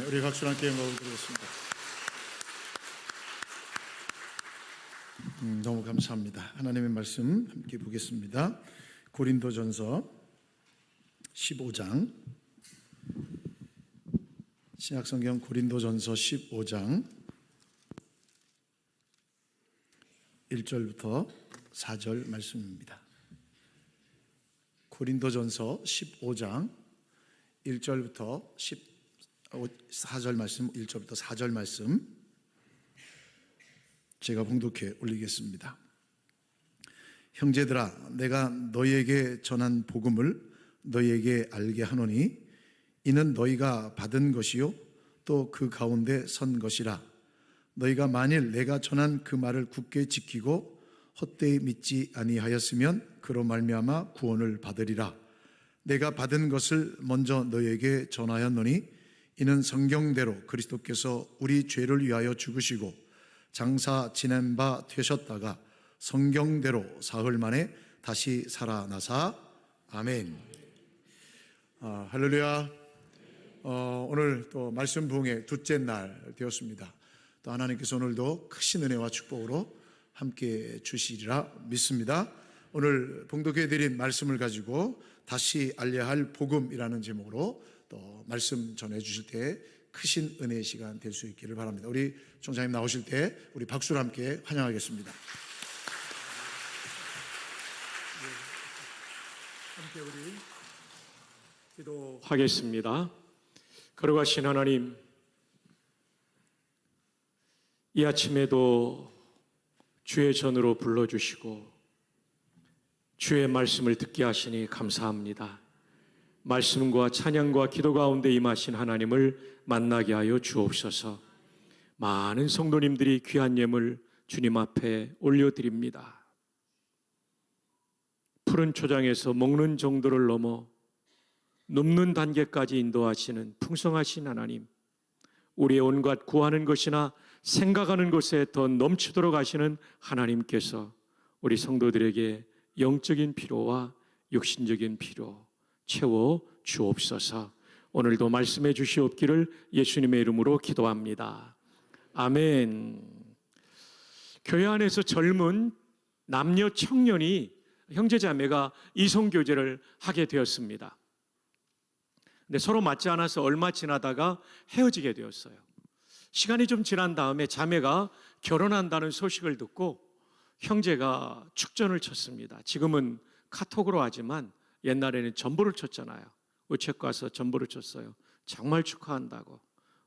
우리 박수로 함께 영광을 드리겠습니다. 너무 감사합니다. 하나님의 말씀 함께 보겠습니다. 고린도전서 15장, 신약성경 고린도전서 15장 1절부터 4절 말씀입니다. 고린도전서 15장 1절부터 4절 말씀, 1절부터 4절 말씀 제가 봉독해 올리겠습니다. 형제들아, 내가 너희에게 전한 복음을 너희에게 알게 하노니 이는 너희가 받은 것이요 또 그 가운데 선 것이라. 너희가 만일 내가 전한 그 말을 굳게 지키고 헛되이 믿지 아니하였으면 그로 말미암아 구원을 받으리라. 내가 받은 것을 먼저 너희에게 전하였노니 이는 성경대로 그리스도께서 우리 죄를 위하여 죽으시고 장사 지낸 바 되셨다가 성경대로 사흘 만에 다시 살아나사. 아멘. 할렐루야. 오늘 또 말씀 부흥의 둘째 날 되었습니다. 또 하나님께서 오늘도 크신 은혜와 축복으로 함께 주시리라 믿습니다. 오늘 봉독해 드린 말씀을 가지고 다시 알려야 할 복음이라는 제목으로 또 말씀 전해 주실 때 크신 은혜의 시간 될 수 있기를 바랍니다. 우리 총장님 나오실 때 우리 박수로 함께 환영하겠습니다. 함께 우리 기도하겠습니다. 거룩하신 하나님, 이 아침에도 주의 전으로 불러주시고 주의 말씀을 듣게 하시니 감사합니다. 말씀과 찬양과 기도 가운데 임하신 하나님을 만나게 하여 주옵소서. 많은 성도님들이 귀한 예물 주님 앞에 올려드립니다. 푸른 초장에서 먹는 정도를 넘어 눕는 단계까지 인도하시는 풍성하신 하나님, 우리의 온갖 구하는 것이나 생각하는 것에 더 넘치도록 하시는 하나님께서 우리 성도들에게 영적인 필요와 육신적인 필요 채워 주옵소서. 오늘도 말씀해 주시옵기를 예수님의 이름으로 기도합니다. 아멘. 교회 안에서 젊은 남녀 청년이 형제자매가 이성교제를 하게 되었습니다. 근데 서로 맞지 않아서 얼마 지나다가 헤어지게 되었어요. 시간이 좀 지난 다음에 자매가 결혼한다는 소식을 듣고 형제가 축전을 쳤습니다. 지금은 카톡으로 하지만 옛날에는 전보를 쳤잖아요. 우체국 가서 전보를 쳤어요. 정말 축하한다고.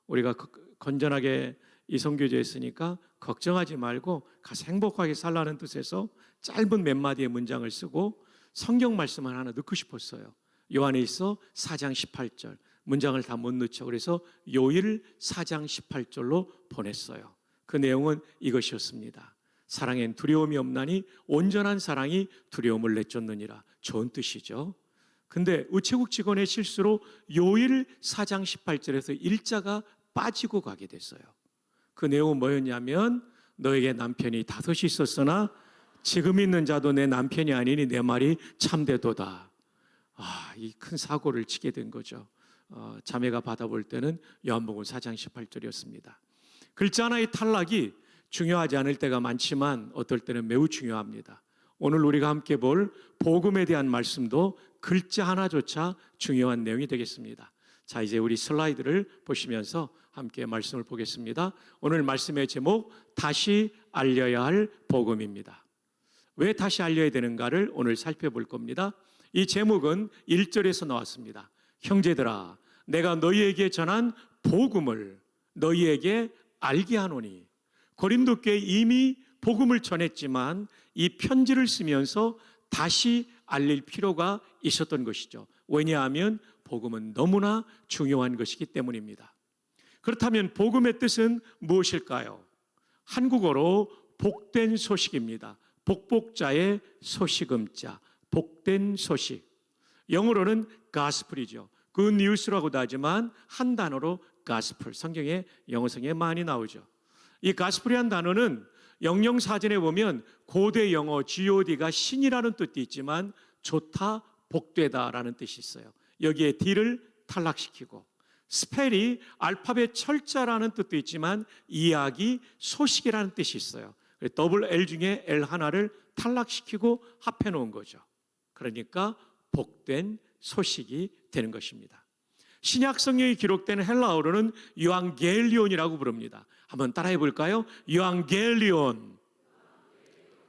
우리가 건전하게 이성교제했으니까 걱정하지 말고 가서 행복하게 살라는 뜻에서 짧은 몇 마디의 문장을 쓰고 성경 말씀을 하나 넣고 싶었어요. 요한에 있어 4장 18절. 문장을 다 못 넣죠. 그래서 요일 4장 18절로 보냈어요. 그 내용은 이것이었습니다. 사랑엔 두려움이 없나니 온전한 사랑이 두려움을 내쫓느니라. 좋은 뜻이죠. 근데 우체국 직원의 실수로 요일 4장 18절에서 일자가 빠지고 가게 됐어요. 그 내용은 뭐였냐면 너에게 남편이 5이 있었으나 지금 있는 자도 내 남편이 아니니 내 말이 참되도다. 이 큰 사고를 치게 된 거죠. 자매가 받아볼 때는 요한복음 4장 18절이었습니다. 글자 하나의 탈락이 중요하지 않을 때가 많지만 어떨 때는 매우 중요합니다. 오늘 우리가 함께 볼 복음에 대한 말씀도 글자 하나조차 중요한 내용이 되겠습니다. 자, 이제 우리 슬라이드를 보시면서 함께 말씀을 보겠습니다. 오늘 말씀의 제목, 다시 알려야 할 복음입니다. 왜 다시 알려야 되는가를 오늘 살펴볼 겁니다. 이 제목은 1절에서 나왔습니다. 형제들아, 내가 너희에게 전한 복음을 너희에게 알게 하노니. 고린도 교회에 이미 복음을 전했지만 이 편지를 쓰면서 다시 알릴 필요가 있었던 것이죠. 왜냐하면 복음은 너무나 중요한 것이기 때문입니다. 그렇다면 복음의 뜻은 무엇일까요? 한국어로 복된 소식입니다. 복복자의 소식음자, 복된 소식. 영어로는 gospel이죠. good news라고도 하지만 한 단어로 gospel. 성경에 영어성에 많이 나오죠. 이 gospel이라는 단어는 영영사전에 보면 고대 영어 god가 신이라는 뜻도 있지만 좋다, 복되다라는 뜻이 있어요. 여기에 d를 탈락시키고 스펠이 알파벳 철자라는 뜻도 있지만 이야기, 소식이라는 뜻이 있어요. 더블 L 중에 L 하나를 탈락시키고 합해 놓은 거죠. 그러니까 복된 소식이 되는 것입니다. 신약 성경에 기록된 헬라어로는 유앙겔리온이라고 부릅니다. 한번 따라해 볼까요? 유앙겔리온.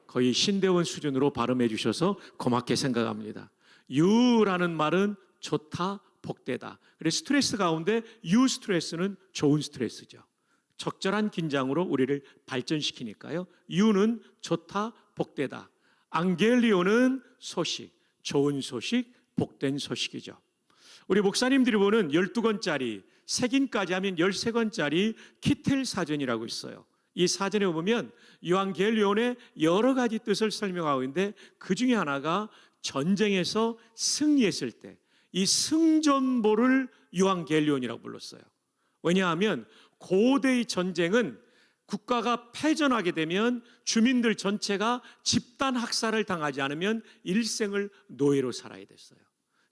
거의 신대원 수준으로 발음해 주셔서 고맙게 생각합니다. 유라는 말은 좋다, 복되다. 그래서 스트레스 가운데 유 스트레스는 좋은 스트레스죠. 적절한 긴장으로 우리를 발전시키니까요. 유는 좋다, 복되다. 앙겔리오는 소식, 좋은 소식, 복된 소식이죠. 우리 목사님들이 보는 12권짜리, 3긴까지 하면 13권짜리 키텔 사전이라고 있어요. 이 사전에 보면 유앙겔리온의 여러 가지 뜻을 설명하고 있는데 그 중에 하나가 전쟁에서 승리했을 때 이 승전보를 유앙겔리온이라고 불렀어요. 왜냐하면 고대의 전쟁은 국가가 패전하게 되면 주민들 전체가 집단 학살을 당하지 않으면 일생을 노예로 살아야 됐어요.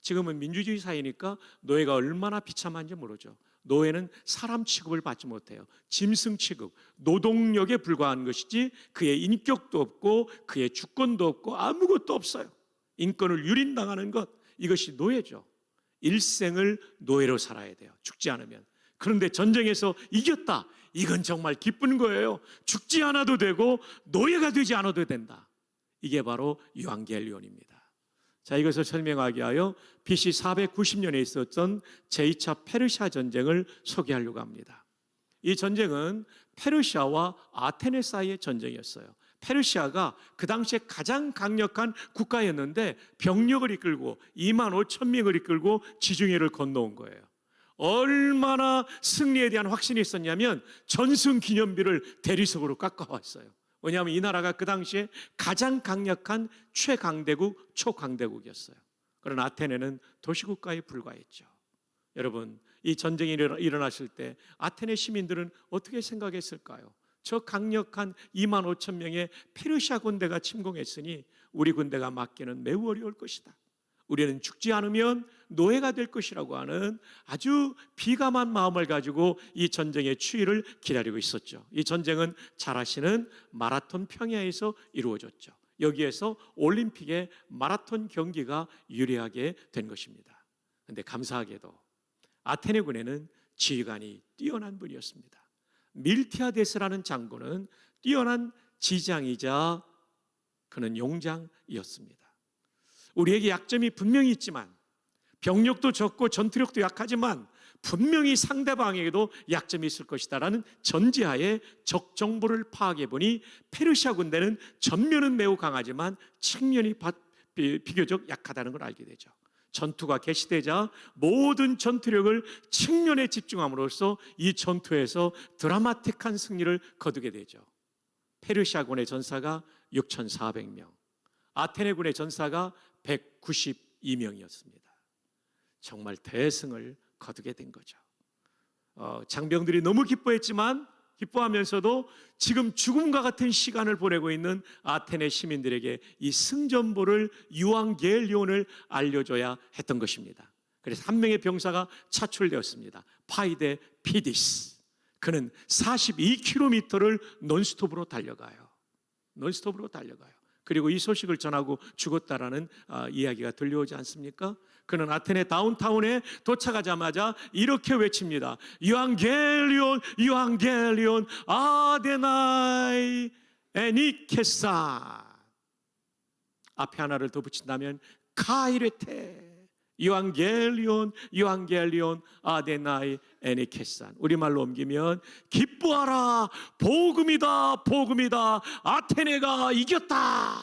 지금은 민주주의 사회니까 노예가 얼마나 비참한지 모르죠. 노예는 사람 취급을 받지 못해요. 짐승 취급, 노동력에 불과한 것이지 그의 인격도 없고 그의 주권도 없고 아무것도 없어요. 인권을 유린당하는 것, 이것이 노예죠. 일생을 노예로 살아야 돼요. 죽지 않으면. 그런데 전쟁에서 이겼다. 이건 정말 기쁜 거예요. 죽지 않아도 되고 노예가 되지 않아도 된다. 이게 바로 유앙겔리온입니다. 자, 이것을 설명하기 위하여 BC 490년에 있었던 제2차 페르시아 전쟁을 소개하려고 합니다. 이 전쟁은 페르시아와 아테네 사이의 전쟁이었어요. 페르시아가 그 당시에 가장 강력한 국가였는데 병력을 이끌고 2만 5천 명을 이끌고 지중해를 건너온 거예요. 얼마나 승리에 대한 확신이 있었냐면 전승 기념비를 대리석으로 깎아왔어요. 왜냐하면 이 나라가 그 당시에 가장 강력한 최강대국, 초강대국이었어요. 그러나 아테네는 도시국가에 불과했죠. 여러분, 이 전쟁이 일어났을 때 아테네 시민들은 어떻게 생각했을까요? 저 강력한 2만 5천 명의 페르시아 군대가 침공했으니 우리 군대가 막기는 매우 어려울 것이다. 우리는 죽지 않으면 노예가 될 것이라고 하는 아주 비감한 마음을 가지고 이 전쟁의 추이를 기다리고 있었죠. 이 전쟁은 잘 아시는 마라톤 평야에서 이루어졌죠. 여기에서 올림픽의 마라톤 경기가 유리하게 된 것입니다. 그런데 감사하게도 아테네군에는 지휘관이 뛰어난 분이었습니다. 밀티아데스라는 장군은 뛰어난 지장이자 그는 용장이었습니다. 우리에게 약점이 분명히 있지만 병력도 적고 전투력도 약하지만 분명히 상대방에게도 약점이 있을 것이다라는 전제하에 적 정보를 파악해 보니 페르시아 군대는 전면은 매우 강하지만 측면이 비교적 약하다는 걸 알게 되죠. 전투가 개시되자 모든 전투력을 측면에 집중함으로써 이 전투에서 드라마틱한 승리를 거두게 되죠. 페르시아군의 전사가 6,400명, 아테네군의 전사가 192명이었습니다. 정말 대승을 거두게 된 거죠. 장병들이 너무 기뻐하면서도 지금 죽음과 같은 시간을 보내고 있는 아테네 시민들에게 이 승전보를 유앙겔리온을 알려줘야 했던 것입니다. 그래서 한 명의 병사가 차출되었습니다. 파이데 피디스. 그는 42km를 논스톱으로 달려가요. 그리고 이 소식을 전하고 죽었다라는 이야기가 들려오지 않습니까? 그는 아테네 다운타운에 도착하자마자 이렇게 외칩니다. 유앙겔리온, 유앙겔리온, 아데나이 에니케산. 앞에 하나를 더 붙인다면 카이레테, 유앙겔리온, 유앙겔리온, 아데나이 에니케산. 우리말로 옮기면 기뻐하라, 복음이다, 복음이다, 아테네가 이겼다.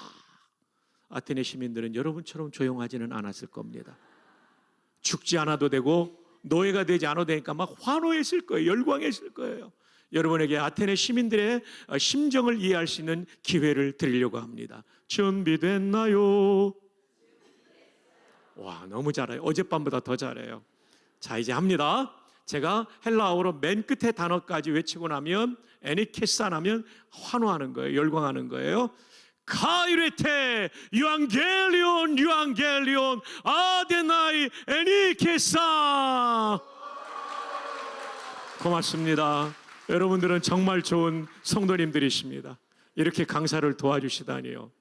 아테네 시민들은 여러분처럼 조용하지는 않았을 겁니다. 죽지 않아도 되고 노예가 되지 않아도 되니까 막 환호했을 거예요. 열광했을 거예요. 여러분에게 아테네 시민들의 심정을 이해할 수 있는 기회를 드리려고 합니다. 준비됐나요? 와, 너무 잘해요. 어젯밤보다 더 잘해요. 자, 이제 합니다. 제가 헬라어로 맨 끝에 단어까지 외치고 나면 에니케산 하면 환호하는 거예요. 열광하는 거예요. 카이레테 유앙겔리온, 유앙겔리온, 아데나이 에니케산. 고맙습니다. 여러분들은 정말 좋은 성도님들이십니다. 이렇게 강사를 도와주시다니요.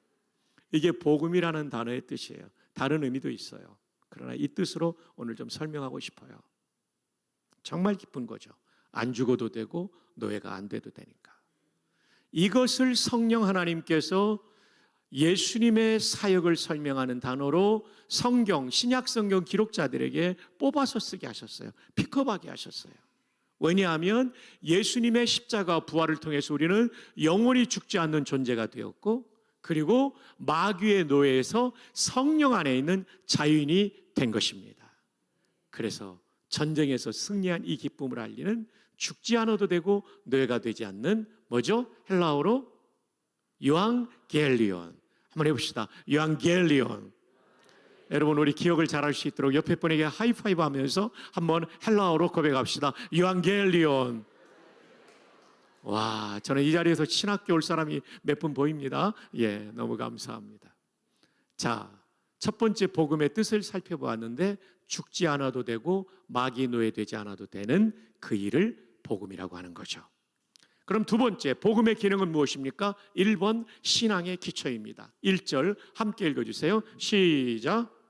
이게 복음이라는 단어의 뜻이에요. 다른 의미도 있어요. 그러나 이 뜻으로 오늘 좀 설명하고 싶어요. 정말 기쁜 거죠. 안 죽어도 되고 노예가 안 돼도 되니까. 이것을 성령 하나님께서 예수님의 사역을 설명하는 단어로 성경, 신약 성경 기록자들에게 뽑아서 쓰게 하셨어요. 픽업하게 하셨어요. 왜냐하면 예수님의 십자가 부활을 통해서 우리는 영원히 죽지 않는 존재가 되었고, 그리고 마귀의 노예에서 성령 안에 있는 자유인이 된 것입니다. 그래서 전쟁에서 승리한 이 기쁨을 알리는 죽지 않아도 되고 노예가 되지 않는 뭐죠? 헬라어로 유앙겔리온. 한번 해봅시다. 유앙겔리온. 여러분, 우리 기억을 잘할 수 있도록 옆에 분에게 하이파이브 하면서 한번 헬라어로 고백합시다. 유앙겔리온. 와, 저는 이 자리에서 신학교 올 사람이 몇 분 보입니다. 예, 너무 감사합니다. 자, 첫 번째 복음의 뜻을 살펴보았는데, 죽지 않아도 되고 마귀 노예 되지 않아도 되는 그 일을 복음이라고 하는 거죠. 그럼 두 번째, 복음의 기능은 무엇입니까? 1번, 신앙의 기초입니다. 1절 함께 읽어주세요. 시작.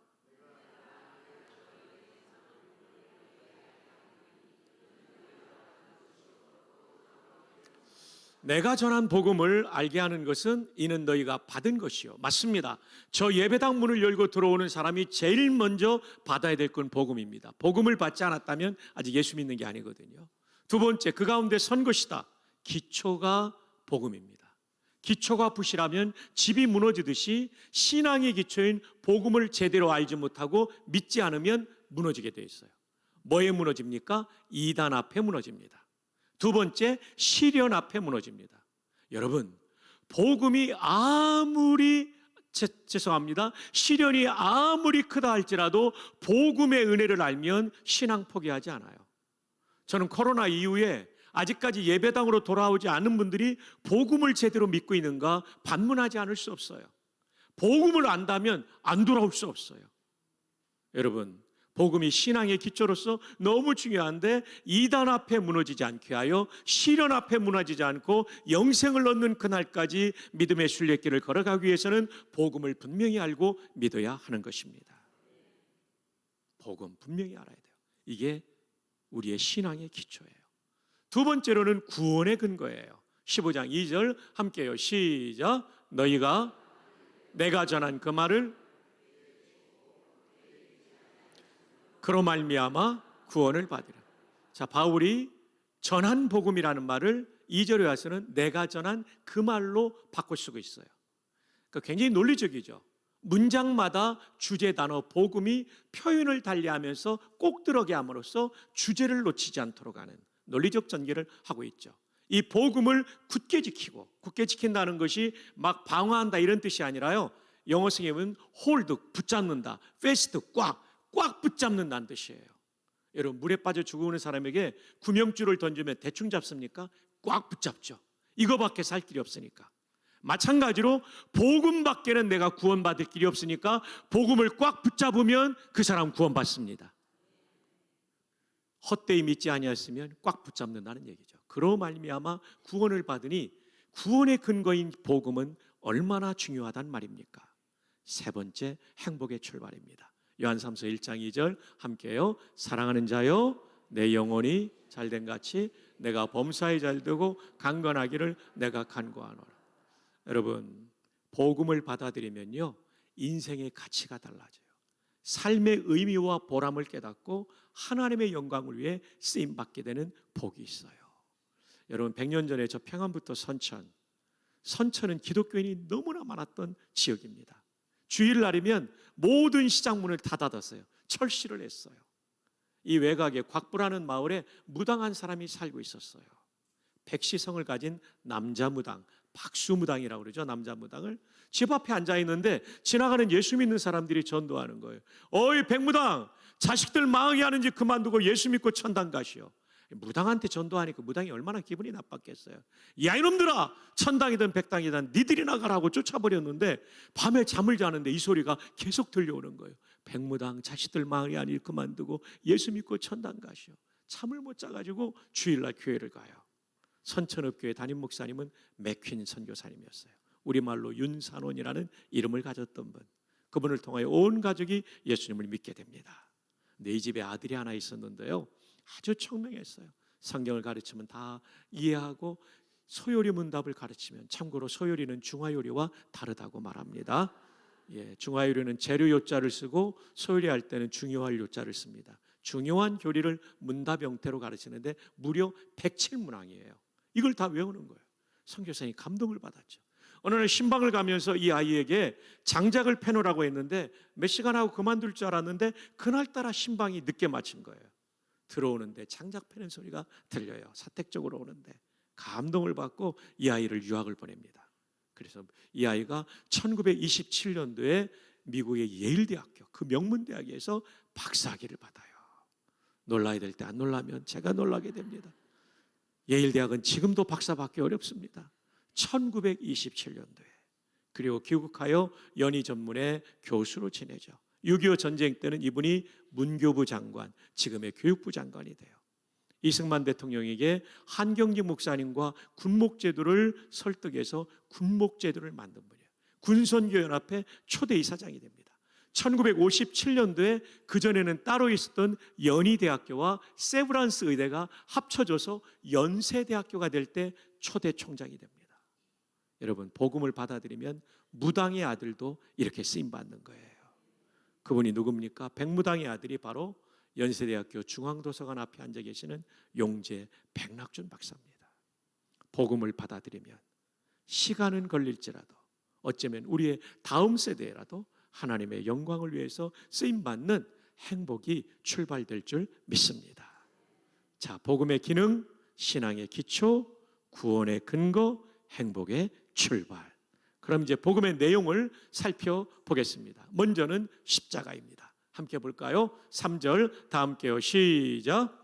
내가 전한 복음을 알게 하는 것은 이는 너희가 받은 것이요. 맞습니다. 저 예배당 문을 열고 들어오는 사람이 제일 먼저 받아야 될 건 복음입니다. 복음을 받지 않았다면 아직 예수 믿는 게 아니거든요. 두 번째, 그 가운데 선 것이다. 기초가 복음입니다. 기초가 부실하면 집이 무너지듯이 신앙의 기초인 복음을 제대로 알지 못하고 믿지 않으면 무너지게 돼 있어요. 뭐에 무너집니까? 이단 앞에 무너집니다. 두 번째, 시련 앞에 무너집니다. 여러분, 복음이 아무리 죄송합니다. 시련이 아무리 크다 할지라도 복음의 은혜를 알면 신앙 포기하지 않아요. 저는 코로나 이후에 아직까지 예배당으로 돌아오지 않은 분들이 복음을 제대로 믿고 있는가 반문하지 않을 수 없어요. 복음을 안다면 안 돌아올 수 없어요. 여러분, 복음이 신앙의 기초로서 너무 중요한데, 이단 앞에 무너지지 않게 하여 시련 앞에 무너지지 않고 영생을 얻는 그날까지 믿음의 순례길을 걸어가기 위해서는 복음을 분명히 알고 믿어야 하는 것입니다. 복음 분명히 알아야 돼요. 이게 우리의 신앙의 기초예요. 두 번째로는 구원의 근거예요. 15장 2절 함께요. 시작. 너희가 내가 전한 그 말을 그로 말미암아 구원을 받으라. 자, 바울이 전한 복음이라는 말을 2절에 와서는 내가 전한 그 말로 바꿔 쓰고 있어요. 그러니까 굉장히 논리적이죠. 문장마다 주제 단어 복음이 표현을 달리하면서 꼭 들어게 함으로써 주제를 놓치지 않도록 하는 논리적 전개를 하고 있죠. 이 복음을 굳게 지키고, 굳게 지킨다는 것이 막 방어한다 이런 뜻이 아니라요, 영어 성경은 hold, 붙잡는다, fast, 꽉 붙잡는다는 뜻이에요. 여러분, 물에 빠져 죽어오는 사람에게 구명줄을 던지면 대충 잡습니까? 꽉 붙잡죠. 이거밖에 살 길이 없으니까. 마찬가지로 복음밖에는 내가 구원받을 길이 없으니까 복음을 꽉 붙잡으면 그 사람 구원받습니다. 헛되이 믿지 아니하였으면 꽉 붙잡는다는 얘기죠. 그로 말미암아 구원을 받으니 구원의 근거인 복음은 얼마나 중요하단 말입니까? 세 번째, 행복의 출발입니다. 요한삼서 1장 2절 함께요. 사랑하는 자여, 내 영혼이 잘된 같이 내가 범사에 잘되고 강건하기를 내가 간구하노라. 여러분, 복음을 받아들이면요, 인생의 가치가 달라져요. 삶의 의미와 보람을 깨닫고 하나님의 영광을 위해 쓰임받게 되는 복이 있어요. 여러분, 100년 전에 저 평안부터 선천은 기독교인이 너무나 많았던 지역입니다. 주일날이면 모든 시장 문을 다 닫았어요. 철시를 했어요. 이 외곽에 곽부라는 마을에 무당한 사람이 살고 있었어요. 백시성을 가진 남자무당, 박수무당이라고 그러죠. 남자무당을 집 앞에 앉아 있는데 지나가는 예수 믿는 사람들이 전도하는 거예요. 어이 백무당, 자식들 망하게 하는 집 그만두고 예수 믿고 천당 가시오. 무당한테 전도하니까 무당이 얼마나 기분이 나빴겠어요. 야, 이놈들아, 천당이든 백당이든 니들이 나가라고 쫓아버렸는데 밤에 잠을 자는데 이 소리가 계속 들려오는 거예요. 백무당, 자식들 망하게 하니 그만두고 예수 믿고 천당 가시오. 잠을 못 자가지고 주일날 교회를 가요. 선천읍교회 담임 목사님은 맥퀸 선교사님이었어요. 우리말로 윤산원이라는 이름을 가졌던 분. 그분을 통하여 온 가족이 예수님을 믿게 됩니다. 근데 이 집에 아들이 하나 있었는데요, 아주 청명했어요. 성경을 가르치면 다 이해하고 소요리 문답을 가르치면, 참고로 소요리는 중화요리와 다르다고 말합니다. 중화요리는 재료 요자를 쓰고 소요리 할 때는 중요할 요자를 씁니다. 중요한 교리를 문답 형태로 가르치는데 무려 107문항이에요. 이걸 다 외우는 거예요. 선교사님이 감동을 받았죠. 어느 날 신방을 가면서 이 아이에게 장작을 패놓으라고 했는데 몇 시간 하고 그만둘 줄 알았는데 그날따라 신방이 늦게 마친 거예요. 들어오는데 장작 패는 소리가 들려요. 사택적으로 오는데 감동을 받고 이 아이를 유학을 보냅니다. 그래서 이 아이가 1927년도에 미국의 예일대학교, 그 명문대학에서 박사학위를 받아요. 놀라야 될 때 안 놀라면 제가 놀라게 됩니다. 예일대학은 지금도 박사 받기 어렵습니다. 1927년도에. 그리고 귀국하여 연희 전문의 교수로 지내죠. 6.25 전쟁 때는 이분이 문교부 장관, 지금의 교육부 장관이 돼요. 이승만 대통령에게 한경직 목사님과 군목제도를 설득해서 군목제도를 만든 분이에요. 군선교연합회 초대 이사장이 됩니다. 1957년도에 그전에는 따로 있었던 연희대학교와 세브란스 의대가 합쳐져서 연세대학교가 될 때 초대 총장이 됩니다. 여러분, 복음을 받아들이면 무당의 아들도 이렇게 쓰임받는 거예요. 그분이 누굽니까? 백무당의 아들이 바로 연세대학교 중앙도서관 앞에 앉아 계시는 용재 백낙준 박사입니다. 복음을 받아들이면 시간은 걸릴지라도 어쩌면 우리의 다음 세대라도 하나님의 영광을 위해서 쓰임받는 행복이 출발될 줄 믿습니다. 자, 복음의 기능, 신앙의 기초, 구원의 근거, 행복의 출발. 그럼 이제 복음의 내용을 살펴보겠습니다. 먼저는 십자가입니다. 함께 볼까요? 3절 다 함께요. 시작.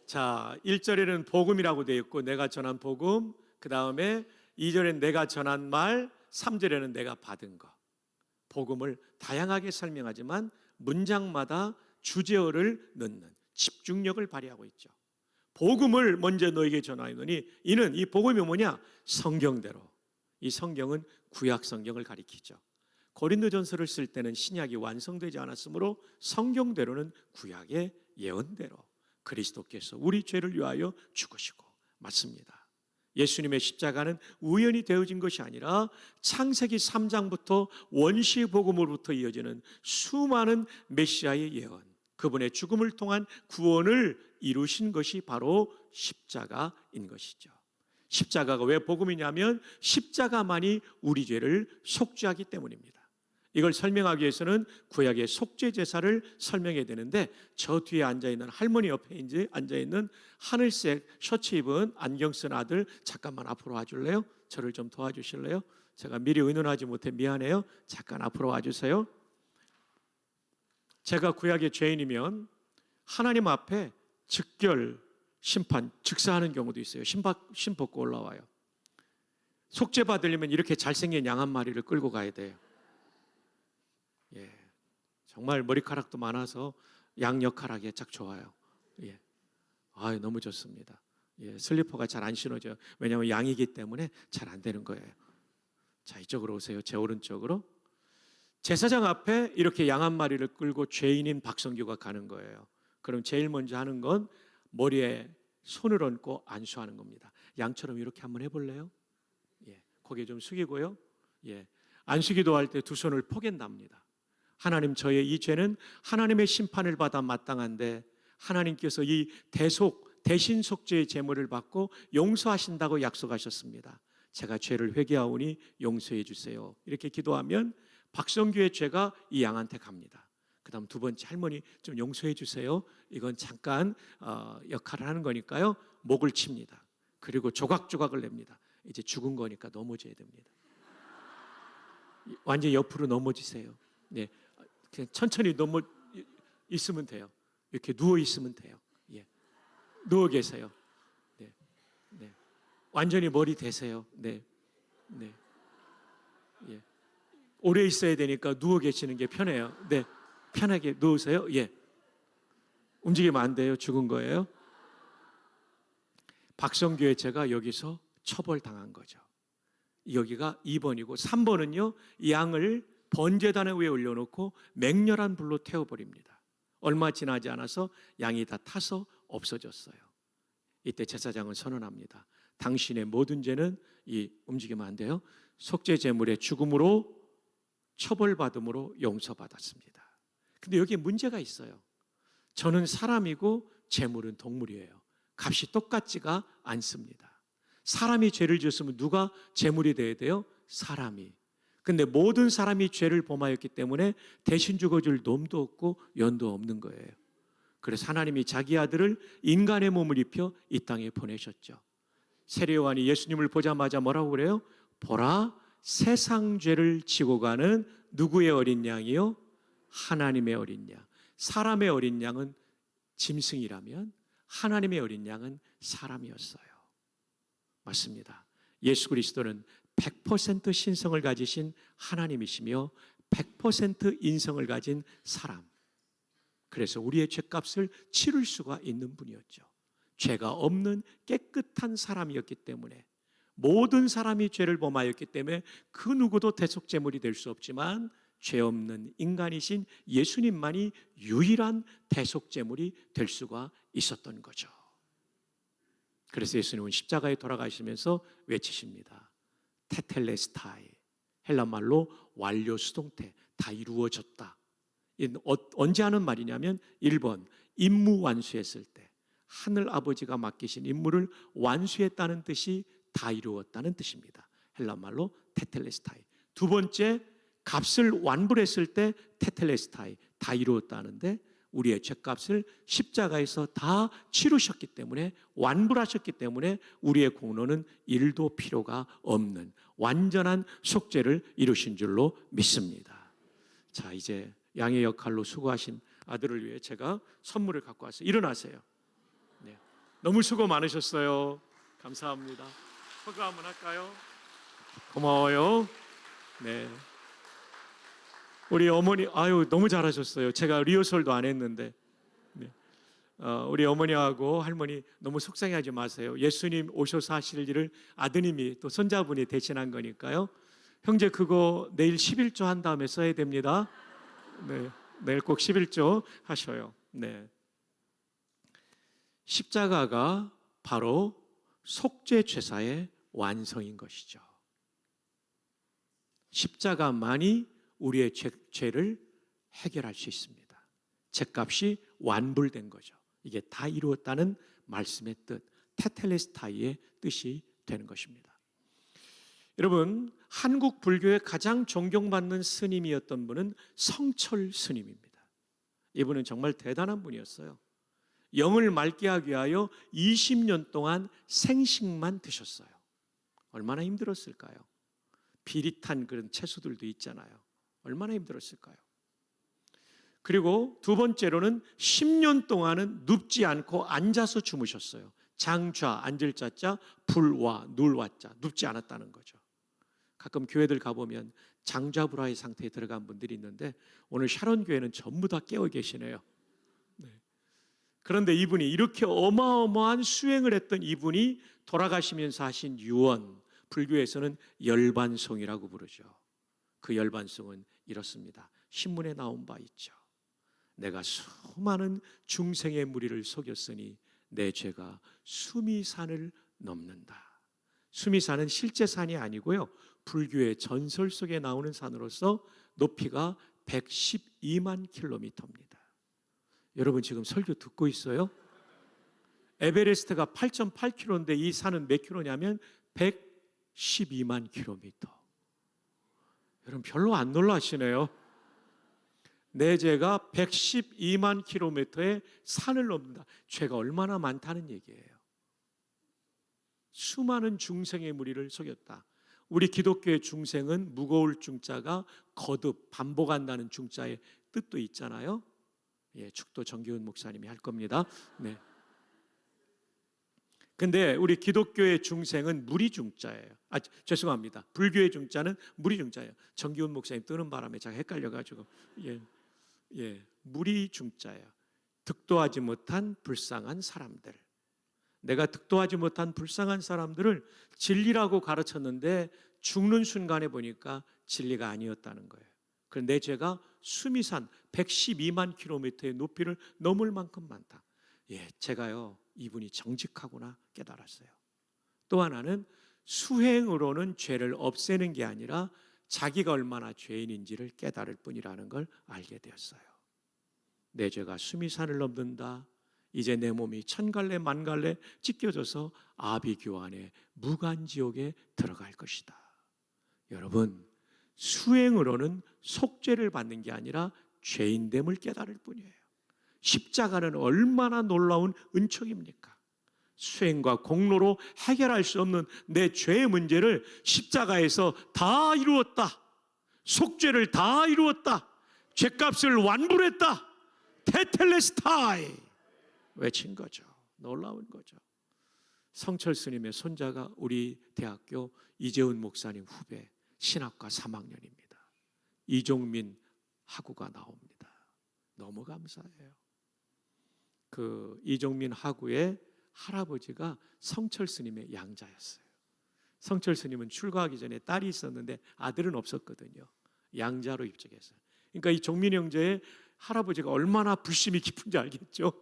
자, 1절에는 복음이라고 되어 있고 내가 전한 복음, 그 다음에 2절에는 내가 전한 말, 3절에는 내가 받은 것. 복음을 다양하게 설명하지만 문장마다 주제어를 넣는 집중력을 발휘하고 있죠. 복음을 먼저 너에게 전하노니, 이는 이 복음이 뭐냐? 성경대로. 이 성경은 구약 성경을 가리키죠. 고린도전서를 쓸 때는 신약이 완성되지 않았으므로 성경대로는 구약의 예언대로 그리스도께서 우리 죄를 위하여 죽으시고, 맞습니다. 예수님의 십자가는 우연히 되어진 것이 아니라 창세기 3장부터 원시 복음으로부터 이어지는 수많은 메시아의 예언, 그분의 죽음을 통한 구원을 이루신 것이 바로 십자가인 것이죠. 십자가가 왜 복음이냐면 십자가만이 우리 죄를 속죄하기 때문입니다. 이걸 설명하기 위해서는 구약의 속죄 제사를 설명해야 되는데, 저 뒤에 앉아있는 할머니 옆에 이제 앉아있는 하늘색 셔츠 입은 안경 쓴 아들, 잠깐만 앞으로 와줄래요? 저를 좀 도와주실래요? 제가 미리 의논하지 못해 미안해요. 잠깐 앞으로 와주세요. 제가 구약의 죄인이면 하나님 앞에 즉결 심판, 즉사하는 경우도 있어요. 심 벗고 올라와요. 속죄 받으려면 이렇게 잘생긴 양 한 마리를 끌고 가야 돼요. 정말 머리카락도 많아서 양 역할하기에 딱 좋아요. 너무 좋습니다. 슬리퍼가 잘 안 신어져요. 왜냐하면 양이기 때문에 잘 안 되는 거예요. 자, 이쪽으로 오세요. 제 오른쪽으로. 제사장 앞에 이렇게 양 한 마리를 끌고 죄인인 박성규가 가는 거예요. 그럼 제일 먼저 하는 건 머리에 손을 얹고 안수하는 겁니다. 양처럼 이렇게 한번 해볼래요? 고개 좀 숙이고요. 안수기도 할 때 두 손을 포갠답니다. 하나님, 저의 이 죄는 하나님의 심판을 받아 마땅한데 하나님께서 이 대신 속죄의 제물을 받고 용서하신다고 약속하셨습니다. 제가 죄를 회개하오니 용서해 주세요. 이렇게 기도하면 박성규의 죄가 이 양한테 갑니다. 그 다음 두 번째, 할머니 좀 용서해 주세요. 이건 잠깐 역할을 하는 거니까요. 목을 칩니다. 그리고 조각조각을 냅니다. 이제 죽은 거니까 넘어져야 됩니다. 완전히 옆으로 넘어지세요. 그냥 천천히 있으면 돼요. 이렇게 누워 있으면 돼요. 누워 계세요. 완전히 머리 대세요. 오래 있어야 되니까 누워 계시는 게 편해요. 네, 편하게 누우세요. 예, 움직이면 안 돼요. 죽은 거예요. 박성규의 제가 여기서 처벌당한 거죠. 여기가 2번이고 3번은요, 양을 번제단 위에 올려놓고 맹렬한 불로 태워버립니다. 얼마 지나지 않아서 양이 다 타서 없어졌어요. 이때 제사장은 선언합니다. 당신의 모든 죄는 움직이면 안 돼요. 속죄 제물의 죽음으로 처벌받음으로 용서받았습니다. 근데 여기에 문제가 있어요. 저는 사람이고 제물은 동물이에요. 값이 똑같지가 않습니다. 사람이 죄를 지었으면 누가 제물이 돼야 돼요? 사람이. 근데 모든 사람이 죄를 범하였기 때문에 대신 죽어줄 놈도 없고 연도 없는 거예요. 그래서 하나님이 자기 아들을 인간의 몸을 입혀 이 땅에 보내셨죠. 세례요한이 예수님을 보자마자 뭐라고 그래요? 보라, 세상 죄를 지고 가는 누구의 어린 양이요? 하나님의 어린 양. 사람의 어린 양은 짐승이라면 하나님의 어린 양은 사람이었어요. 맞습니다. 예수 그리스도는 100% 신성을 가지신 하나님이시며 100% 인성을 가진 사람. 그래서 우리의 죄값을 치를 수가 있는 분이었죠. 죄가 없는 깨끗한 사람이었기 때문에, 모든 사람이 죄를 범하였기 때문에 그 누구도 대속제물이 될 수 없지만 죄 없는 인간이신 예수님만이 유일한 대속제물이 될 수가 있었던 거죠. 그래서 예수님은 십자가에 돌아가시면서 외치십니다. 테텔레스타이, 헬라말로 완료 수동태, 다 이루어졌다. 언제 하는 말이냐면 1번, 임무 완수했을 때 하늘 아버지가 맡기신 임무를 완수했다는 뜻이 다 이루었다는 뜻입니다. 헬라말로 테텔레스타이. 두 번째, 값을 완불했을 때 테텔레스타이, 다 이루었다는데 우리의 죄값을 십자가에서 다 치르셨기 때문에, 완불하셨기 때문에 우리의 공로는 1도 필요가 없는 완전한 속죄를 이루신 줄로 믿습니다. 자, 이제 양의 역할로 수고하신 아들을 위해 제가 선물을 갖고 왔어요. 일어나세요. 네. 너무 수고 많으셨어요. 감사합니다. 허가 한번 할까요? 고마워요. 네. 우리 어머니, 아유, 너무 잘하셨어요. 제가 리허설도 안 했는데. 네. 우리 어머니하고 할머니 너무 속상해하지 마세요. 예수님 오셔서 하실 일을 아드님이 또 손자분이 대신한 거니까요. 형제 그거 내일 11조 한 다음에 써야 됩니다. 네, 내일 꼭 11조 하셔요. 네. 십자가가 바로 속죄 제사의 완성인 것이죠. 십자가만이 우리의 죄를 해결할 수 있습니다. 죄값이 완불된 거죠. 이게 다 이루었다는 말씀의 뜻, 테텔레스타이의 뜻이 되는 것입니다. 여러분, 한국 불교의 가장 존경받는 스님이었던 분은 성철 스님입니다. 이분은 정말 대단한 분이었어요. 영을 맑게 하기 위하여 20년 동안 생식만 드셨어요. 얼마나 힘들었을까요? 비릿한 그런 채소들도 있잖아요. 얼마나 힘들었을까요? 그리고 두 번째로는 10년 동안은 눕지 않고 앉아서 주무셨어요. 장좌, 앉을 자자, 불와, 눌와자, 눕지 않았다는 거죠. 가끔 교회들 가보면 장좌불화의 상태에 들어간 분들이 있는데 오늘 샤론 교회는 전부 다 깨어 계시네요. 네. 그런데 이분이 이렇게 어마어마한 수행을 했던 이분이 돌아가시면서 하신 유언, 불교에서는 열반송이라고 부르죠. 그 열반송은 이렇습니다. 신문에 나온 바 있죠. 내가 수많은 중생의 무리를 속였으니 내 죄가 수미산을 넘는다. 수미산은 실제 산이 아니고요, 불교의 전설 속에 나오는 산으로서 높이가 112만 킬로미터입니다. 여러분 지금 설교 듣고 있어요? 에베레스트가 8.8km인데 이 산은 몇 킬로냐면 112만 킬로미터. 여러분 별로 안 놀라시네요. 내 죄가 112만 킬로미터의 산을 넘는다. 죄가 얼마나 많다는 얘기예요. 수많은 중생의 무리를 속였다. 우리 기독교의 중생은 무거울 중자가 거듭, 반복한다는 중자의 뜻도 있잖아요. 예, 축도 정기훈 목사님이 할 겁니다. 네. 근데 우리 기독교의 중생은 무리중자예요. 죄송합니다. 불교의 중자는 무리중자예요. 정기훈 목사님 뜨는 바람에 제가 헷갈려가지고 무리중자예요. 득도하지 못한 불쌍한 사람들. 내가 득도하지 못한 불쌍한 사람들을 진리라고 가르쳤는데 죽는 순간에 보니까 진리가 아니었다는 거예요. 그래서 내 죄가 수미산 112만 킬로미터의 높이를 넘을 만큼 많다. 제가요, 이분이 정직하구나 깨달았어요. 또 하나는 수행으로는 죄를 없애는 게 아니라 자기가 얼마나 죄인인지를 깨달을 뿐이라는 걸 알게 되었어요. 내 죄가 수미산을 넘는다. 이제 내 몸이 천갈래 만갈래 찢겨져서 아비규환의 무간지옥에 들어갈 것이다. 여러분, 수행으로는 속죄를 받는 게 아니라 죄인됨을 깨달을 뿐이에요. 십자가는 얼마나 놀라운 은총입니까? 수행과 공로로 해결할 수 없는 내 죄의 문제를 십자가에서 다 이루었다. 속죄를 다 이루었다. 죄값을 완불했다. 테텔레스타이 외친 거죠. 놀라운 거죠. 성철 스님의 손자가 우리 대학교 이재훈 목사님 후배 신학과 3학년입니다. 이종민 하구가 나옵니다. 너무 감사해요. 그 이종민 하구의 할아버지가 성철 스님의 양자였어요. 성철 스님은 출가하기 전에 딸이 있었는데 아들은 없었거든요. 양자로 입적했어요. 그러니까 이 종민 형제의 할아버지가 얼마나 불심이 깊은지 알겠죠?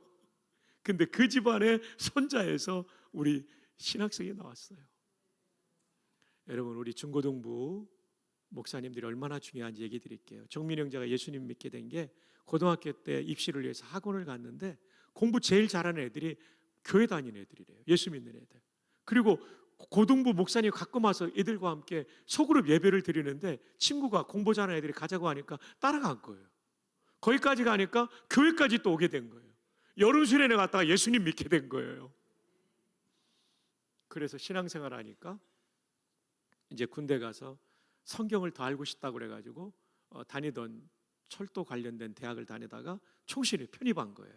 근데 그 집안의 손자에서 우리 신학생이 나왔어요. 여러분, 우리 중고등부 목사님들이 얼마나 중요한지 얘기 드릴게요. 종민 형제가 예수님 믿게 된 게 고등학교 때 입시를 위해서 학원을 갔는데 공부 제일 잘하는 애들이 교회 다니는 애들이래요. 예수 믿는 애들. 그리고 고등부 목사님 가끔 와서 애들과 함께 소그룹 예배를 드리는데 친구가 공부 잘하는 애들이 가자고 하니까 따라간 거예요. 거기까지 가니까 교회까지 또 오게 된 거예요. 여름 수련회 갔다가 예수님 믿게 된 거예요. 그래서 신앙생활 하니까 이제 군대 가서 성경을 더 알고 싶다고 그래가지고 다니던 철도 관련된 대학을 다니다가 총신에 편입한 거예요.